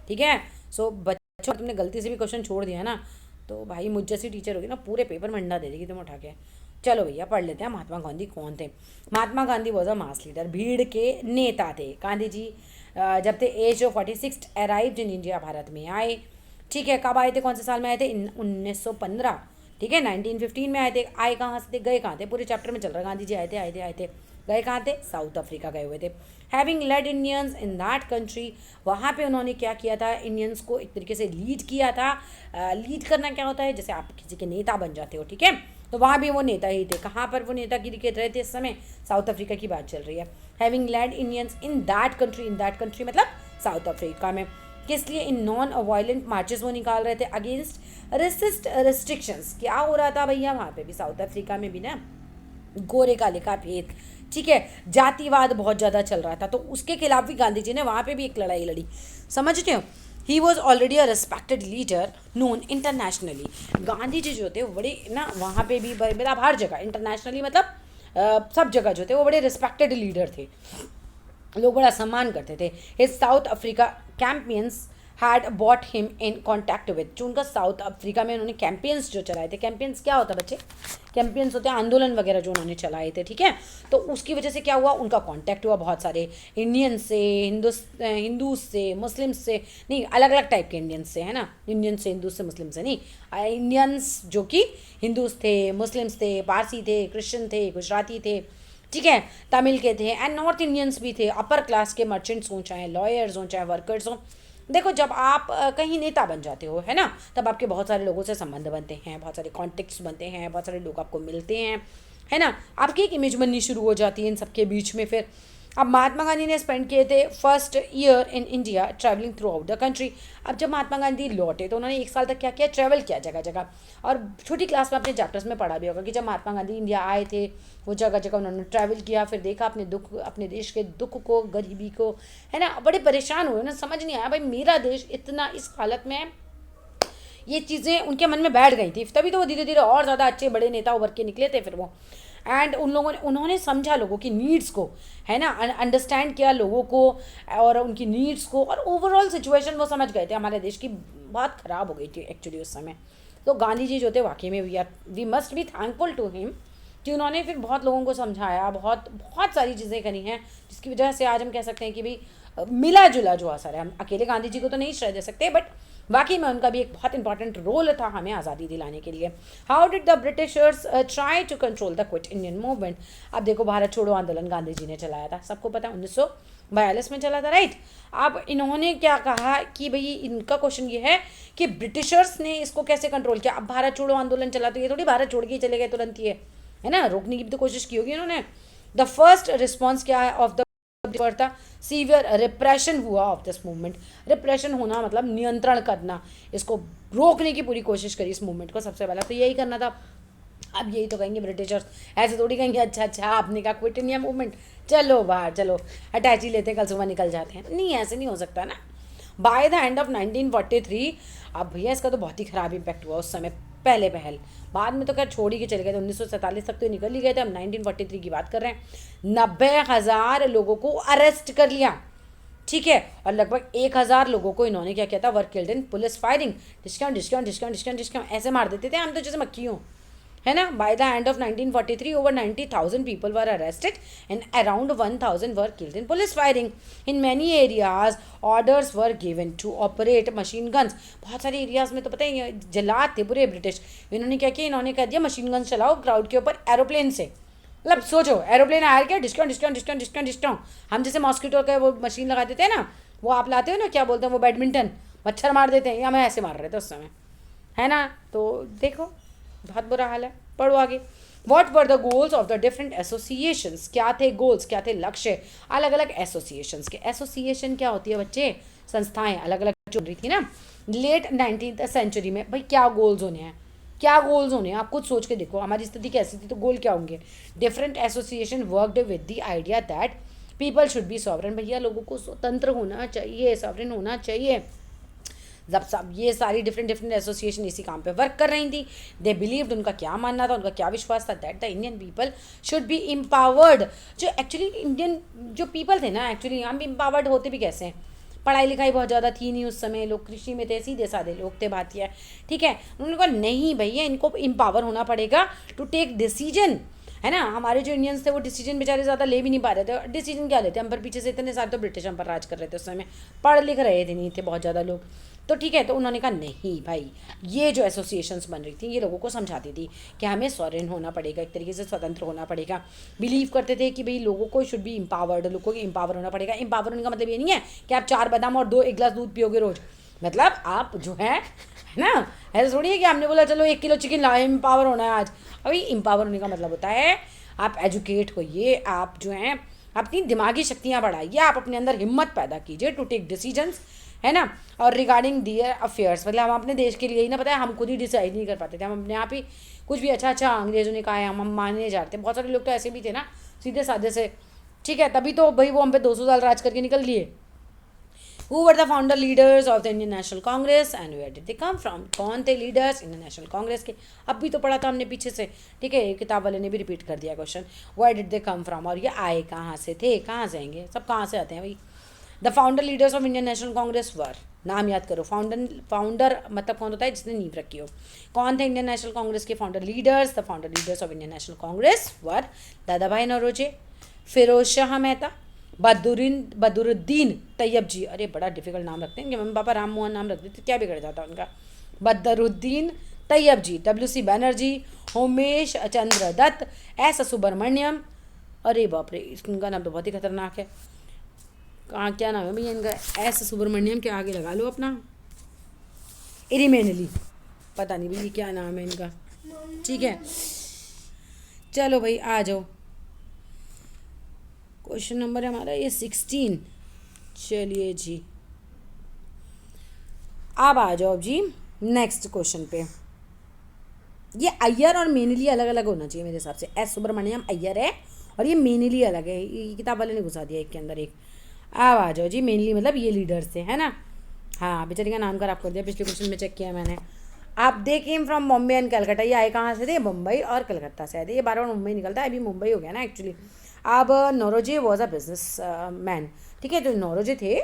ठीक है। सो बच्चों, तुमने गलती से भी क्वेश्चन छोड़ दिया ना तो भाई मुझ जैसी टीचर होगी ना पूरे पेपर में अंडा दे देगी तुम उठा के। चलो भैया पढ़ लेते हैं महात्मा गांधी कौन थे। Mahatma Gandhi was a mass leader, भीड़ के नेता थे। गांधी जी जब थे age of 46 arrived in India, Bharat में आए, ठीक है। कब आए थे, कौन से साल में आए थे? 1915, ठीक है, 1915 में आए थे। आए कहाँ से थे, गए कहाँ थे? पूरे चैप्टर में चल रहा है, गांधी जी आए थे, गए कहाँ थे? साउथ अफ्रीका गए हुए थे। Having led Indians in that country, वहाँ पे उन्होंने क्या किया था? इंडियंस को एक तरीके से लीड किया था। लीड करना क्या होता है? जैसे आप किसी के नेता बन जाते हो, ठीक है, तो वहाँ भी वो नेता ही थे। कहाँ पर वो नेतागिरी कर रहे थे इस समय? साउथ अफ्रीका की बात चल रही है। Having led Indians in that country मतलब साउथ अफ्रीका में। किस लिए? इन नॉन वायलेंट मार्चेस वो निकाल रहे थे अगेंस्ट रेस्ट्रिक्शंस। क्या हो रहा था भैया वहाँ पे भी, साउथ अफ्रीका में भी ना, गोरे काले का भेद ठीक है, जातिवाद बहुत ज़्यादा चल रहा था, तो उसके खिलाफ भी गांधी जी ने वहाँ पे भी एक लड़ाई लड़ी, समझते हो। He was already a respected leader known internationally. Gandhi ji जो थे वो बड़े ना वहाँ पे भी मतलब हर जगह इंटरनेशनली मतलब सब जगह जो थे वो बड़े रिस्पेक्टेड लीडर थे, लोग बड़ा सम्मान करते थे। His South Africa campaigns had bought him in contact with, जो उनका साउथ अफ्रीका में उन्होंने कैंपेन्स जो चलाए थे, कैंपेन्स क्या होता है बच्चे, कैंपेन्स होते हैं आंदोलन वगैरह जो उन्होंने चलाए थे, ठीक है। तो उसकी वजह से क्या हुआ, उनका कांटेक्ट हुआ बहुत सारे इंडियंस से, हिंदूज से, मुस्लिम्स से, नहीं अलग अलग टाइप के इंडियंस से, है ना, इंडियन से, हिंदूज से, मुस्लिम से नहीं, इंडियंस जो कि हिंदूज थे, मुस्लिम्स थे, पारसी थे, क्रिश्चियन थे, गुजराती थे, ठीक है, तमिल के थे, एंड नॉर्थ इंडियंस भी थे, अपर क्लास के मर्चेंट्स हों, चाहे लॉयर्स हों, चाहे वर्कर्स हों। देखो जब आप कहीं नेता बन जाते हो, है ना, तब आपके बहुत सारे लोगों से संबंध बनते हैं, बहुत सारे कॉन्टेक्ट्स बनते हैं, बहुत सारे लोग आपको मिलते हैं, है ना, आपकी एक इमेज बननी शुरू हो जाती है इन सबके बीच में। फिर अब महात्मा गांधी ने स्पेंड किए थे first year in India travelling through out the country. अब जब महात्मा गांधी लौटे तो उन्होंने 1 साल तक क्या किया, ट्रैवल किया जगह जगह। और छोटी क्लास में अपने चैप्टर्स में पढ़ा भी होगा कि जब महात्मा गांधी इंडिया आए थे वो जगह जगह उन्होंने ट्रैवल किया, फिर देखा अपने दुख, अपने देश के दुख को, गरीबी को, है ना, बड़े परेशान हुए, उन्हें समझ नहीं आया भाई मेरा देश इतना इस हालत में है। ये चीज़ें उनके मन में बैठ गई थी, तभी तो वो धीरे धीरे और ज़्यादा अच्छे बड़े नेता उभर के निकले थे फिर वो। एंड उन लोगों ने, उन्होंने समझा लोगों की नीड्स को, है ना, अंडरस्टैंड किया लोगों को और उनकी नीड्स को, और ओवरऑल सिचुएशन वो समझ गए थे हमारे देश की बहुत ख़राब हो गई थी एक्चुअली उस समय। तो गांधी जी जो थे वाकई में we must be thankful to him कि उन्होंने फिर बहुत लोगों को समझाया, बहुत बहुत सारी चीज़ें करी हैं, जिसकी वजह से आज हम कह सकते हैं कि भाई मिला जुला जो असर है। हम अकेले गांधी जी को तो नहीं श्रेय दे सकते, बट वाकई में उनका भी एक बहुत इंपॉर्टेंट रोल था हमें आज़ादी दिलाने के लिए। How did the Britishers try to control the quit Indian movement. अब देखो भारत छोड़ो आंदोलन गांधी जी ने चलाया था, सबको पता है 1942 में चला था, राइट। अब इन्होंने क्या कहा कि भाई इनका क्वेश्चन ये है कि ब्रिटिशर्स ने इसको कैसे कंट्रोल किया। अब भारत छोड़ो आंदोलन चला तो ये थोड़ी भारत छोड़ के ही चले गए तुरंत ही है ना, रोकने की भी तो कोशिश की होगी इन्होंने। द फर्स्ट रिस्पॉन्स क्या है ऑफ द था, सीवियर रिप्रेशन हुआ ऑफ दिस मूवमेंट। रिप्रेशन होना मतलब नियंत्रण करना, इसको रोकने की पूरी कोशिश करी इस मूवमेंट को, सबसे पहला तो यही करना था। अब यही तो कहेंगे ब्रिटिशर्स, ऐसे थोड़ी कहेंगे अच्छा अच्छा आपने कहा क्विट इंडिया मूवमेंट, चलो बाहर, चलो अटैची लेते हैं, कल सुबह निकल जाते हैं। नहीं, ऐसे नहीं हो सकता ना। बाय द एंड ऑफ 1943, अब भैया इसका तो बहुत ही ख़राब इम्पैक्ट हुआ उस समय, पहले पहल, बाद में तो खैर छोड़ ही के चले गए थे, 1947 तक तो निकल ही गए थे, हम 1943 की बात कर रहे हैं। 90,000 लोगों को अरेस्ट कर लिया, ठीक है, और लगभग 1,000 लोगों को इन्होंने क्या किया था, were killed in police firing, discount discount discount discount discount ऐसे मार देते थे हम तो जैसे मक्खी हों, है ना। By the end of 1943 over 90,000 people were arrested and around 1,000 were killed in police firing. In many areas orders were given to operate machine guns. बहुत सारे एरियाज में तो पता है जलाद थे पूरे ब्रिटिश, इन्होंने क्या किया, इन्होंने कह दिया मशीन गन्स चलाओ क्राउड के ऊपर एरोप्लेन से। मतलब सोचो एरोप्लेन आया क्या, discount discount discount discount discount. हम जैसे मॉस्किटो का वो मशीन लगा देते हैं ना, वो आप लाते हो ना, क्या बोलते हैं वो, बैडमिंटन, मच्छर मार देते हैं, या हमें ऐसे मार रहे थे उस समय, है ना। तो देखो बहुत बुरा हाल है। पढ़ो आगे। What were the goals of the different associations, क्या थे गोल्स, क्या थे लक्ष्य अलग अलग एसोसिएशंस के। एसोसिएशन क्या होती है बच्चे, संस्थाएं अलग अलग चल रही थी ना लेट 19th सेंचुरी में। भाई क्या गोल्स होने हैं, क्या गोल्स होने हैं, आप खुद सोच के देखो हमारी स्थिति कैसी थी तो गोल क्या होंगे। Different association worked with the idea that people should be sovereign. भैया लोगों को स्वतंत्र होना चाहिए, सॉवरेन होना चाहिए। जब सब ये सारी डिफरेंट एसोसिएशन इसी काम पे वर्क कर रही थी, दे बिलीव्ड, उनका क्या मानना था, उनका क्या विश्वास था, that the Indian people should be empowered. जो एक्चुअली इंडियन जो पीपल थे ना, एक्चुअली हम एम्पावर्ड होते भी कैसे हैं, पढ़ाई लिखाई बहुत ज़्यादा थी नहीं उस समय, लोग कृषि में थे, सीधे साधे लोग थे, भातिया, ठीक है। उन्होंने कहा नहीं भैया इनको एम्पावर होना पड़ेगा टू टेक डिसीजन, है ना। हमारे जो इंडियंस थे वो डिसीजन बेचारे ज़्यादा ले भी नहीं पा रहे थे। डिसीजन क्या लेते, हम पर पीछे से इतने सारे तो ब्रिटिश हम पर राज कर रहे थे उस समय, पढ़ लिख रहे थे नहीं थे बहुत ज़्यादा लोग, तो ठीक है। तो उन्होंने कहा नहीं भाई, ये जो एसोसिएशंस बन रही थी ये लोगों को समझाती थी कि हमें सॉवरेन होना पड़ेगा, एक तरीके से स्वतंत्र होना पड़ेगा। बिलीव करते थे कि भाई लोगों को शुड बी एम्पावर्ड, लोगों को एम्पावर होना पड़ेगा। एम्पावर होने का मतलब ये नहीं है कि आप 4 बादाम और 1 गिलास दूध पियोगे रोज़, मतलब आप जो है ना, ऐसा थोड़ी है कि हमने बोला चलो 1 किलो चिकन लाओ, एम्पावर होना है आज। अभी एम्पावर होने का मतलब होता है आप एजुकेट होइए, आप जो हैं अपनी दिमागी शक्तियाँ बढ़ाइए, आप अपने अंदर हिम्मत पैदा कीजिए टू टेक डिसीजंस, है ना। और रिगार्डिंग दियर अफेयर्स, मतलब हम अपने देश के लिए ही ना, पता है हम खुद ही डिसाइड नहीं कर पाते थे, हम अपने आप ही कुछ भी अच्छा अच्छा अंग्रेजों ने कहा है हम मानने जा रहे थे। बहुत सारे लोग तो ऐसे भी थे ना सीधे साधे से, ठीक है। तभी तो भाई वो हम पे 200 साल राज करके निकल लिए। Who were the founder leaders of the Indian National Congress and where did they come from? कौन थे लीडर्स इंडियन नेशनल कांग्रेस के? अब भी तो पढ़ा था हमने पीछे से, ठीक है। किताब वाले ने भी रिपीट कर दिया question, where did they come from, और ये आए कहाँ से थे, कहाँ से आएंगे, सब कहाँ से आते हैं भाई। The founder leaders of Indian National Congress were, नाम याद करो। फाउंडर मतलब कौन होता है, जिसने नींव रखी हो। कौन थे इंडियन नेशनल कांग्रेस के founder leaders? The founder leaders of Indian National Congress were Dadabhai Naoroji, Firoz Shah Mehta, Badruddin Tayyab जी। अरे बड़ा डिफिकल्ट नाम रखते हैं, इनके मम्मी पापा राम मोहन नाम रख देते, क्या बिगड़ जाता उनका। बदरुद्दीन तैयब जी, WC बनर्जी, होमेश चंद्र दत्त, S सुब्रमण्यम। अरे बाप रे, इनका नाम तो बहुत ही खतरनाक है। कहाँ क्या नाम है भैया इनका? S सुब्रमण्यम के आगे लगा लो अपना इरिमेनली, पता नहीं भैया क्या नाम है इनका, ठीक है। चलो भाई आ जाओ, क्वेश्चन नंबर है हमारा ये 16। चलिए जी, अब आ जाओ जी नेक्स्ट क्वेश्चन पे। ये अय्यर और मेनली अलग अलग होना चाहिए मेरे हिसाब से। S सुब्रमण्यम अय्यर है और ये मेनली अलग है, ये किताब वाले ने घुसा दिया एक के अंदर एक। अब आ जाओ जी, मेनली मतलब ये लीडर्स थे, है ना। हाँ, बेचारी का नाम खराब कर दिया, पिछले क्वेश्चन में चेक किया मैंने। आप they came from Bombay and Calcutta, ये आए कहाँ से थे? मुंबई और कलकत्ता से आए थे। ये बार बार मुंबई निकलता है, अभी मुंबई हो गया ना एक्चुअली। अब Naoroji was a businessman, ठीक है। तो नौरोजी थे,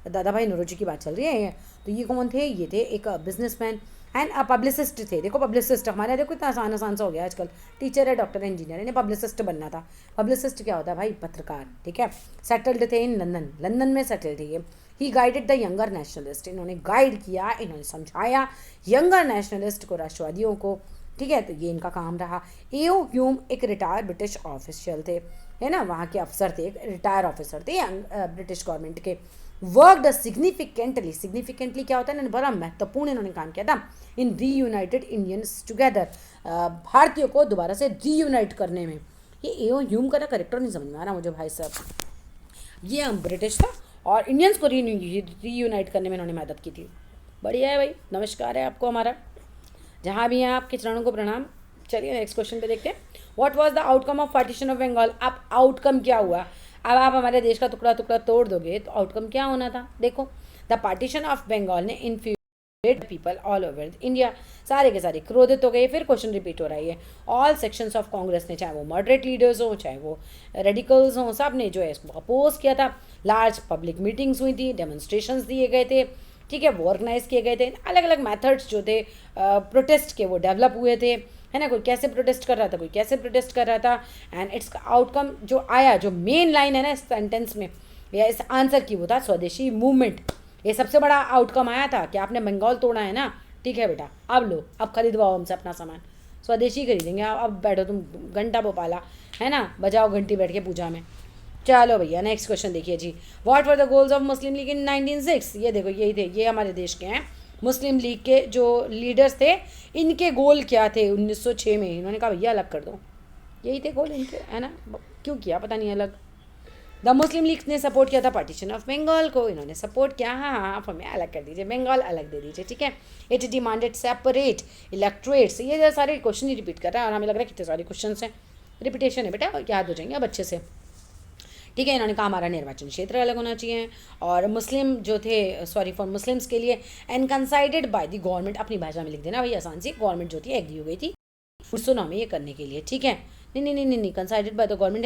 दादा भाई नौरोजी की बात चल रही है। तो ये कौन थे? ये थे एक बिजनेसमैन एंड पब्लिसिस्ट थे। देखो पब्लिसिस्ट हमारे देखो इतना आसान आसान सा हो गया आजकल, टीचर है, डॉक्टर है, इंजीनियर है, इन्हें पब्लिसिस्ट बनना था। पब्लिसिस्ट क्या होता है भाई? पत्रकार, ठीक है। सेटल्ड थे इन लंदन, लंदन में सेटल्ड थे ये। ही गाइडेड द यंगर नेशनलिस्ट, इन्होंने गाइड किया, इन्होंने समझाया यंगर नेशनलिस्ट को, राष्ट्रवादियों को, ठीक है। तो ये इनका काम रहा। एओ ह्यूम एक रिटायर्ड ब्रिटिश ऑफिशियल थे, है ना, वहाँ के अफसर थे, रिटायर ऑफिसर थे ब्रिटिश गवर्नमेंट के। वर्कड सिग्निफिकेंटली, सिग्निफिकेंटली क्या होता है? इन्होंने बड़ा महत्वपूर्ण इन्होंने काम किया था इन रीयूनाइटेड इंडियंस टुगेदर, भारतीयों को दोबारा से रीयूनाइट करने में। ये एओ ह्यूम का ना करेक्टर नहीं समझ में आ रहा मुझे भाई साहब। ये ब्रिटिश था और इंडियंस को रीयूनाइट करने में इन्होंने मदद की थी। बढ़िया है भाई, नमस्कार है आपको हमारा, जहाँ भी हैं आपके चरणों को प्रणाम। चलिए नेक्स्ट क्वेश्चन पे देखते हैं। What was the outcome of partition of Bengal? अब आउटकम क्या हुआ? अब आप हमारे देश का टुकड़ा टुकड़ा तोड़ दोगे तो आउटकम क्या होना था? देखो, द पार्टीशन ऑफ बंगाल ने infuriated people all over India, सारे के सारे क्रोधित हो गए। फिर क्वेश्चन रिपीट हो रहा है, ऑल सेक्शंस ऑफ कांग्रेस ने, चाहे वो मॉडरेट लीडर्स हो, चाहे वो रेडिकल्स हों, सब ने जो है इसको अपोज किया था। लार्ज पब्लिक मीटिंग्स हुई थी, डेमोन्स्ट्रेशंस दिए गए थे, ठीक है, वो ऑर्गेनाइज किए गए थे। अलग अलग मेथड्स जो थे प्रोटेस्ट के वो डेवलप हुए थे, है ना। कोई कैसे प्रोटेस्ट कर रहा था, कोई कैसे प्रोटेस्ट कर रहा था। एंड इट्स आउटकम जो आया, जो मेन लाइन है ना इस सेंटेंस में या इस आंसर की, वो था स्वदेशी मूवमेंट। ये सबसे बड़ा आउटकम आया था कि आपने बंगाल तोड़ा है ना, ठीक है बेटा, अब लो, अब खरीदवाओ हमसे अपना सामान, स्वदेशी खरीदेंगे। अब बैठो तुम घंटा भोपाला, है ना, बजाओ घंटी बैठ के पूजा में। चलो भैया नेक्स्ट क्वेश्चन देखिए जी। What were the goals of Muslim League in 1906? ये देखो यही थे, ये हमारे देश के हैं मुस्लिम लीग के जो लीडर्स थे, इनके गोल क्या थे 1906 में? इन्होंने कहा भैया अलग कर दो, यही थे गोल इनके, है ना। क्यों किया पता नहीं अलग। द मुस्लिम लीग ने सपोर्ट किया था पार्टीशन ऑफ बंगाल को, इन्होंने सपोर्ट किया, हाँ हाँ आप हमें अलग कर दीजिए, बंगाल अलग दे दीजिए, ठीक है। It demanded separate electorates. ये सारे क्वेश्चन ही रिपीट कर रहा है और हमें लग रहा है कितने सारे क्वेश्चन हैं, रिपीटेशन है बेटा, याद हो जाएंगे अब अच्छे से, ठीक है। इन्होंने कहा हमारा निर्वाचन क्षेत्र अलग होना चाहिए और मुस्लिम जो थे, सॉरी फॉर मुस्लिम्स के लिए, एंड कंसाइडेड बाय द गवर्नमेंट, अपनी भाषा में लिख देना भाई आसान सी, गवर्नमेंट जो थी एग्री हो गई थी 1909 में ये करने के लिए, ठीक है। नहीं, कंसाइडेड बाय द गवर्नमेंट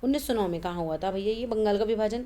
1909 में कहाँ हुआ था भैया ये बंगाल का विभाजन?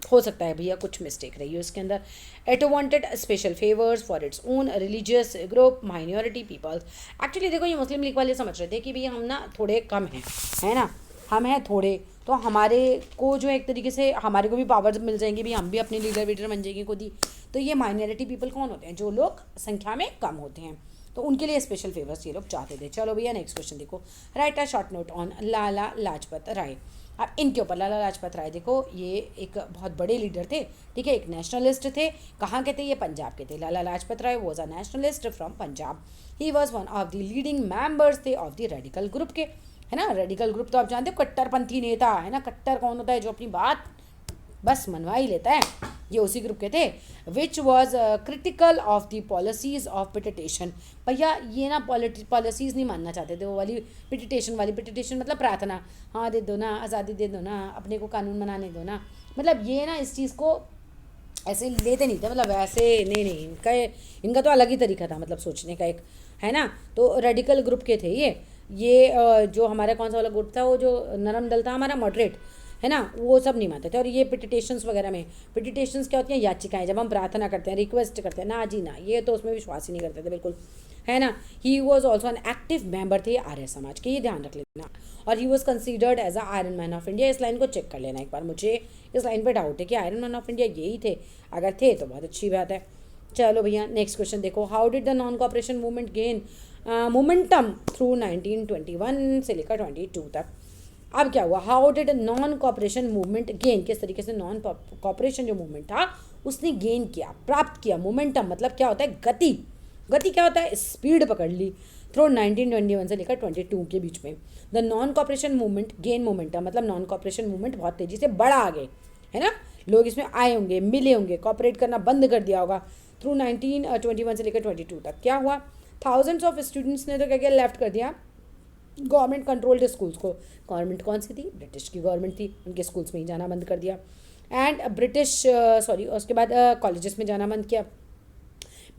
हो सकता है भैया कुछ मिस्टेक रही हो इसके अंदर। It wanted special favours for its own religious group minority peoples. Actually देखो ये मुस्लिम लीग वाले समझ रहे थे कि भैया हम ना थोड़े कम हैं, है ना, हम हैं थोड़े, तो हमारे को जो एक तरीके से हमारे को भी पावर मिल जाएंगी भी, हम भी अपने लीडर वीडर बन जाएंगे खुद ही। तो ये माइनॉरिटी पीपल कौन होते हैं? जो लोग संख्या में कम होते हैं, तो उनके लिए स्पेशल फेवर्स ये लोग चाहते थे। चलो भैया नेक्स्ट क्वेश्चन देखो। Write a short note on Lala Lajpat Rai. अब इनके ऊपर लाला लाजपत राय देखो, ये एक बहुत बड़े लीडर थे, ठीक है, एक नेशनलिस्ट थे। कहाँ के थे? ये पंजाब के थे। Lala Lajpat Rai was a nationalist from Punjab. He was one of the leading members थे ऑफ द रेडिकल ग्रुप के, है ना। रेडिकल ग्रुप तो आप जानते हो, कट्टरपंथी नेता, है ना। कट्टर कौन होता है? जो अपनी बात बस मनवा ही लेता है, ये उसी ग्रुप के थे। Which was critical of the policies of petition. भैया ये ना पॉलिसीज़ नहीं मानना चाहते थे, वो वाली पिटिटेशन वाली। पिटिटेशन मतलब प्रार्थना, हाँ दे दो ना, आज़ादी दे दो ना, अपने को कानून बनाने दो ना, मतलब ये ना इस चीज़ को ऐसे लेते नहीं थे, मतलब ऐसे नहीं इनका तो अलग ही तरीका था मतलब सोचने का एक, है ना। तो रेडिकल ग्रुप के थे ये जो हमारा कौन सा वाला ग्रुप था, वो जो नरम दल था हमारा मॉडरेट, है ना, वो सब नहीं मानते थे। और ये पिटिटेशंस वगैरह में, पिटिटेशंस क्या होती हैं, याचिकाएं, जब हम प्रार्थना करते हैं, रिक्वेस्ट करते हैं ना, जी ना, ये तो उसमें विश्वास ही नहीं करते थे बिल्कुल, है ना। He was also an active member थे आर्य समाज के, ये ध्यान रख लेना। और he was considered as a iron man of India. इस लाइन को चेक कर लेना एक बार, मुझे इस लाइन पे डाउट है कि आयरन मैन ऑफ इंडिया यही थे, अगर थे तो बहुत अच्छी बात है। चलो भैया नेक्स्ट क्वेश्चन देखो। How did the non cooperation movement gain momentum through 1921 से लेकर 22 तक। अब क्या हुआ, how did non cooperation movement gain, किस तरीके से नॉन कॉपरेशन जो मूवमेंट था उसने गेन किया, प्राप्त किया। मोमेंटम मतलब क्या होता है, गति। गति क्या होता है, स्पीड पकड़ ली थ्रू 1921 से लेकर 22 के बीच में। The non cooperation movement gain momentum मतलब नॉन कॉपरेशन मूवमेंट बहुत तेजी से बढ़ा आगे, है ना। लोग इसमें आए होंगे, मिले होंगे, कॉपरेट करना बंद कर दिया होगा थ्रू 1921 से लेकर 22 तक। क्या हुआ, थाउजेंड्स ऑफ स्टूडेंट्स ने तो क्या किया, लेफ्ट कर दिया गवर्नमेंट कंट्रोल्ड स्कूल्स को। गवर्नमेंट कौन सी थी, ब्रिटिश की गवर्नमेंट थी, उनके स्कूल्स में ही जाना बंद कर दिया। एंड ब्रिटिश सॉरी उसके बाद कॉलेजेस में जाना बंद किया।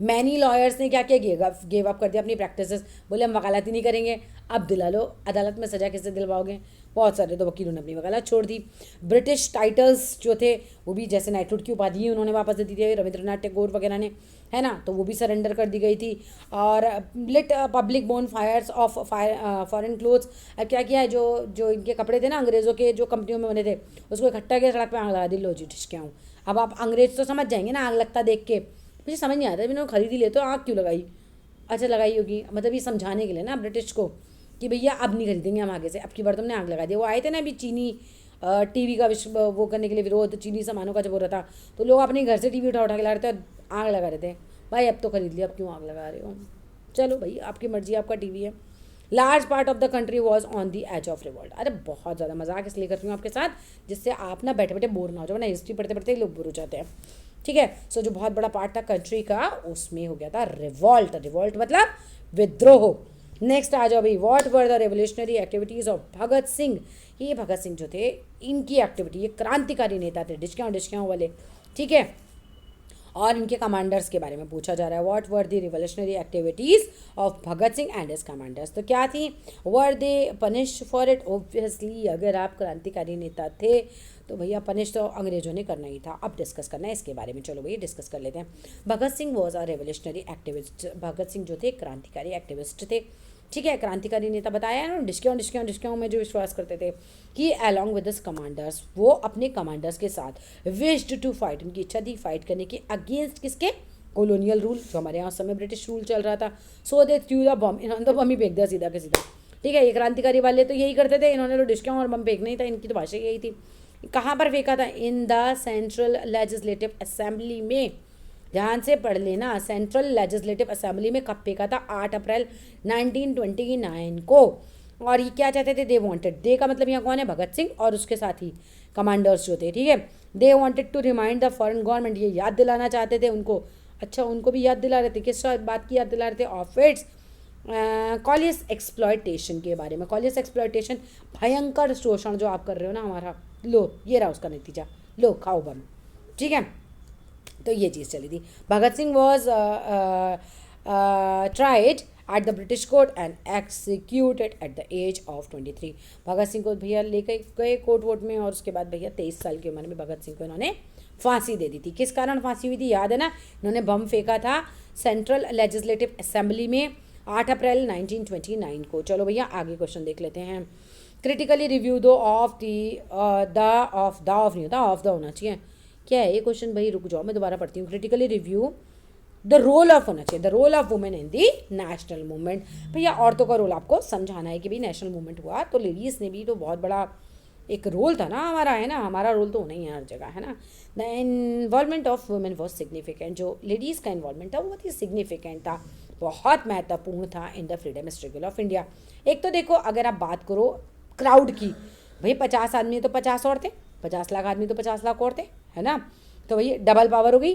मैनी लॉयर्स ने क्या किया, गेव अप कर दिया अपनी प्रैक्टिसेस, बोले हम वकालत ही नहीं करेंगे। अब दिला लो, अदालत में सजा किससे दिलवाओगे, बहुत सारे तो वकीलों ने अपनी वकालत छोड़ दी। ब्रिटिश टाइटल्स जो थे वो भी, जैसे नाइटहुड की उपाधि उन्होंने वापस दे दी थी रविंद्रनाथ टैगोर वगैरह ने, है ना, तो वो भी सरेंडर कर दी गई थी। और lit public bonfires of foreign clothes, क्या किया है, जो जो इनके कपड़े थे ना अंग्रेज़ों के, जो कंपनियों में बने थे, उसको इकट्ठा किया, सड़क पर आग लगा दी, लो जी ठिस के आऊँ। अब आप अंग्रेज तो समझ जाएंगे ना, आग लगता देख के, मुझे समझ नहीं आता मैंने खरीदी ले तो आग क्यों लगाई, अच्छा लगाई होगी, मतलब ये समझाने के लिए ना ब्रिटिश को कि भैया अब नहीं खरीदेंगे हम आगे से, अब की बार तुमने आग लगा दिया। वो आए थे ना अभी चीनी टीवी का विश्व वो करने के लिए, विरोध चीनी सामानों का जब हो रहा था, तो लोग अपने घर से टीवी उठा उठा के ला रहे थे, आग लगा रहे थे। भाई अब तो खरीद लिया, अब क्यों आग लगा रहे हो, चलो भाई आपकी मर्जी, आपका टीवी है। Large part of the country was on the edge of revolt. अरे बहुत ज़्यादा मजाक इसलिए करती हूँ आपके साथ, जिससे आप ना बैठे बैठे बोर ना हो जाओ ना, हिस्ट्री पढ़ते पढ़ते लोग बोर हो जाते हैं, ठीक है। सो जो बहुत बड़ा पार्ट था कंट्री का, उसमें हो गया था रिवॉल्ट। रिवॉल्ट मतलब विद्रोह। नेक्स्ट आ जाओ भाई, what were the revolutionary activities of Bhagat Singh. ये भगत सिंह जो थे, इनकी एक्टिविटी, ये क्रांतिकारी नेता थे, डिस्काउंट वाले, ठीक है। और इनके कमांडर्स के बारे में पूछा जा रहा है, what were the revolutionary activities of Bhagat Singh and his commanders. तो क्या थी, वर दे पनिश फॉर इट। ऑब्वियसली अगर आप क्रांतिकारी नेता थे तो भैया पनिश तो अंग्रेजों ने करना ही था। अब डिस्कस करना है इसके बारे में, चलो भैया डिस्कस कर लेते हैं। Bhagat Singh was a revolutionary activist. Bhagat Singh जो थे क्रांतिकारी एक्टिविस्ट थे, ठीक है, क्रांतिकारी नेता बताया ना, डिस्काउंट में जो विश्वास करते थे कि अलॉन्ग विद दिस कमांडर्स, वो अपने कमांडर्स के साथ विश्ड टू फाइट, उनकी इच्छा थी फाइट करने की अगेंस्ट किसके, कॉलोनियल रूल, जो हमारे यहाँ उस समय ब्रिटिश रूल चल रहा था। सो दे थ्रू द बम, इन्होंने तो बम ही फेंक दिया सीधा के सीधा, ठीक है। ये क्रांतिकारी वाले तो यही करते थे, इन्होंने तो डिस्काउंट और बम फेंकना ही था, इनकी तो भाषा यही थी। कहाँ पर फेंका था, in the central legislative assembly में, ध्यान से पढ़ लेना, सेंट्रल लेजिस्लेटिव असेंबली में कब फेंका था, 8 अप्रैल 1929 को। और ये क्या चाहते थे, दे वांटेड, दे का मतलब यहाँ कौन है, भगत सिंह और उसके साथ ही कमांडर्स जो थे, ठीक है। They wanted to remind the foreign government, ये याद दिलाना चाहते थे उनको, अच्छा उनको भी याद दिला रहे थे, किस बात की याद दिला रहे थे, ऑफ इट्स कॉलियस एक्सप्लॉयटेशन के बारे में। कॉलियस एक्सप्लॉयटेशन, भयंकर शोषण जो आप कर रहे हो ना हमारा, लो ये रहा उसका नतीजा, लो खाओ बम, ठीक है। तो ये चीज़ चली थी। Bhagat Singh was tried at the British court and executed at the age of 23। Bhagat Singh को भैया लेके गए कोर्ट वोट में, और उसके बाद भैया 23 साल की उम्र में भगत सिंह को इन्होंने फांसी दे दी थी। किस कारण फांसी हुई थी, याद है ना, इन्होंने बम फेंका था सेंट्रल लेजिस्लेटिव असेंबली में 8 अप्रैल 1929 को। चलो भैया आगे क्वेश्चन देख लेते हैं। क्रिटिकली रिव्यू दो ऑफ द ऑफ नहीं होता, ऑफ द होना चाहिए, क्या है ये क्वेश्चन भाई, रुक जाओ मैं दोबारा पढ़ती हूँ। Critically review the role of होना चाहिए, the role of women in the national movement. भैया औरतों का रोल आपको समझाना है कि भाई नेशनल मूवमेंट हुआ तो लेडीज़ ने भी तो बहुत बड़ा एक रोल था ना हमारा, है ना, हमारा रोल तो होना ही है हर जगह, है ना। The involvement of women was significant, जो लेडीज़ का इन्वॉल्वमेंट था वो बहुत ही सिग्निफिकेंट था, बहुत महत्वपूर्ण था इन the freedom struggle of India. एक तो देखो अगर आप बात करो क्राउड की, भाई 50 आदमी तो 50 औरतें, 50 लाख आदमी तो 50 लाख औरतें, है ना। तो भैया डबल पावर हो गई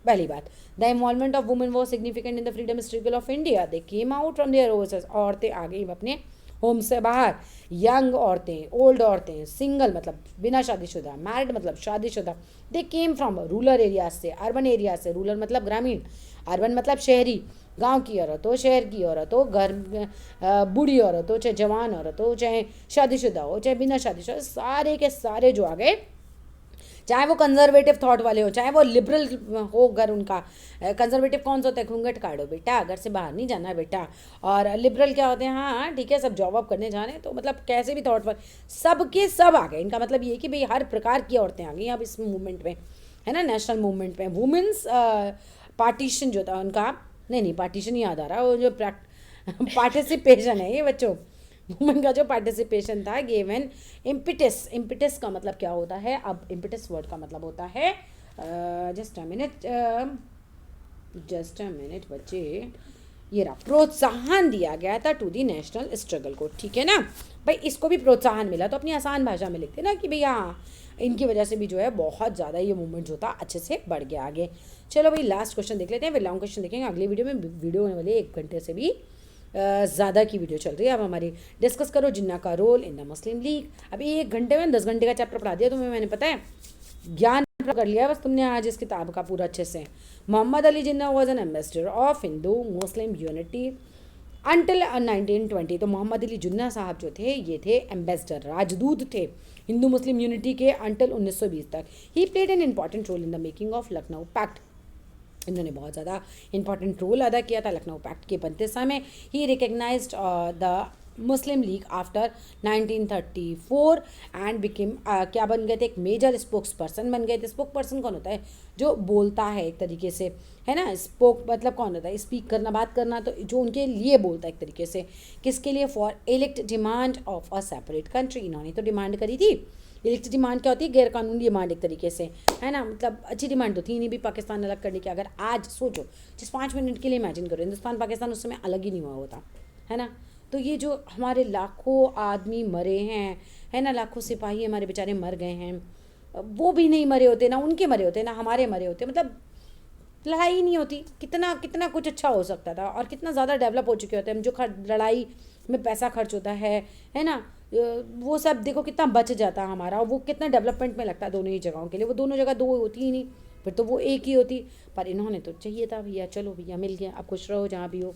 पहली बात। The involvement of women was significant in the freedom struggle of India, they came out from their overseas, औरतें आ गई अपने होम से बाहर, यंग औरतें, ओल्ड औरतें, सिंगल मतलब बिना शादीशुदा, मैरिड मतलब शादीशुदा, दे केम फ्रॉम रूरल एरियाज से, अर्बन एरिया से, रूरल मतलब ग्रामीण, अर्बन मतलब शहरी, गांव की औरत हो, शहर की औरत हो, घर बूढ़ी औरत हो, चाहे जवान औरत हो, चाहे शादीशुदा हो, चाहे बिना शादीशुदा, सारे के सारे जो आ गए, चाहे वो कंजर्वेटिव थॉट वाले हो, चाहे वो लिबरल हो घर उनका। कंजर्वेटिव कौन सा होता है, घूंघट काटो बेटा, घर से बाहर नहीं जाना बेटा। और लिबरल क्या होते हैं, हाँ ठीक है सब जॉब वॉब करने जा रहे हैं, तो मतलब कैसे भी थॉट सब के सब आ गए। इनका मतलब ये कि भाई हर प्रकार की औरतें आ गई अब इस मूवमेंट में, है ना, नेशनल मूवमेंट में। वुमेंस पार्टीशन जो था उनका, नहीं पार्टीशन याद आ रहा, वो जो पार्टिसिपेशन है ये बच्चों, वुमेन का जो पार्टिसिपेशन था गेव एन इम्पिटस। इम्पिटस का मतलब क्या होता है, अब इम्पिटस वर्ड का मतलब होता है, जस्ट अ मिनट बच्चे, ये रहा, प्रोत्साहन दिया गया था टू दी नेशनल स्ट्रगल को, ठीक है ना भाई, इसको भी प्रोत्साहन मिला। तो अपनी आसान भाषा में लिखते ना कि भैया हाँ इनकी वजह से भी जो है बहुत ज़्यादा ये मूवमेंट जो था अच्छे से बढ़ गया आगे। चलो भाई लास्ट क्वेश्चन देख लेते हैं, फिर लॉन्ग क्वेश्चन देखेंगे अगली वीडियो में। वीडियो होने वाली 1 घंटे से भी ज़्यादा की वीडियो चल रही है। अब हमारी डिस्कस करो जिन्ना का role in the Muslim League. अभी 1 घंटे में 10 घंटे का चैप्टर पढ़ा दिया तुम्हें मैंने, पता है, ज्ञान कर लिया बस तुमने आज इस किताब का पूरा अच्छे से। Mohammad Ali Jinnah was an ambassador of Hindu Muslim unity until 1920। तो मोहम्मद अली जिन्ना साहब जो थे ये थे एम्बेसडर, राजदूत थे हिंदू मुस्लिम यूनिटी के अंटिल 1920 तक। He played an important role in the making of Lucknow pact. इन्होंने बहुत ज़्यादा इंपॉर्टेंट रोल अदा किया था लखनऊ पैक्ट के बनते समय। He recognised the Muslim League after 1934 and became, क्या बन गए थे, एक मेजर स्पोक्स पर्सन बन गए थे। स्पोक पर्सन कौन होता है, जो बोलता है एक तरीके से, है ना। स्पोक मतलब कौन होता है, स्पीक करना, बात करना, तो जो उनके लिए बोलता है एक तरीके से, किसके लिए, for elect demand of a separate country. इन्होंने तो डिमांड करी थी। इलेक्ट डिमांड क्या होती है, गैर कानूनी डिमांड एक तरीके से, है ना, मतलब अच्छी डिमांड तो थी नहीं भी पाकिस्तान अलग करने की। अगर आज सोचो जिस 5 मिनट के लिए इमेजिन करो, हिंदुस्तान पाकिस्तान उस समय अलग ही नहीं हुआ होता, है ना। तो ये जो हमारे लाखों आदमी मरे हैं, है ना, लाखों सिपाही हमारे बेचारे मर गए हैं, वो भी नहीं मरे होते, ना उनके मरे होते ना हमारे मरे होते, मतलब लड़ाई ही नहीं होती, कितना कितना कुछ अच्छा हो सकता था और कितना ज़्यादा डेवलप हो चुके होते हैं। जो लड़ाई में पैसा खर्च होता है ना, वो सब देखो कितना बच जाता हमारा, और वो कितना डेवलपमेंट में लगता है दोनों ही जगहों के लिए। वो दोनों जगह 2 होती ही नहीं, फिर तो वो एक ही होती। पर इन्होंने तो चाहिए था भैया, चलो भैया मिल गया, अब खुश रहो जहाँ भी हो।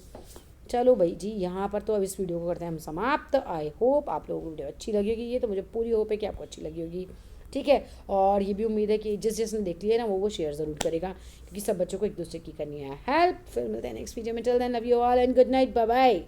चलो भाई जी यहाँ पर तो अब इस वीडियो को करते हैं हम समाप्त। आई होप आप लोगों को वीडियो अच्छी लगी होगी, ये तो मुझे पूरी होप है कि आपको अच्छी लगी होगी, ठीक है। और ये भी उम्मीद है कि जिसने देख लिया ना वो शेयर ज़रूर करेगा, क्योंकि सब बच्चों को एक दूसरे की करनी है हेल्प। फिर मिलते हैं नेक्स्ट वीडियो में, till then love you all and good night, bye bye.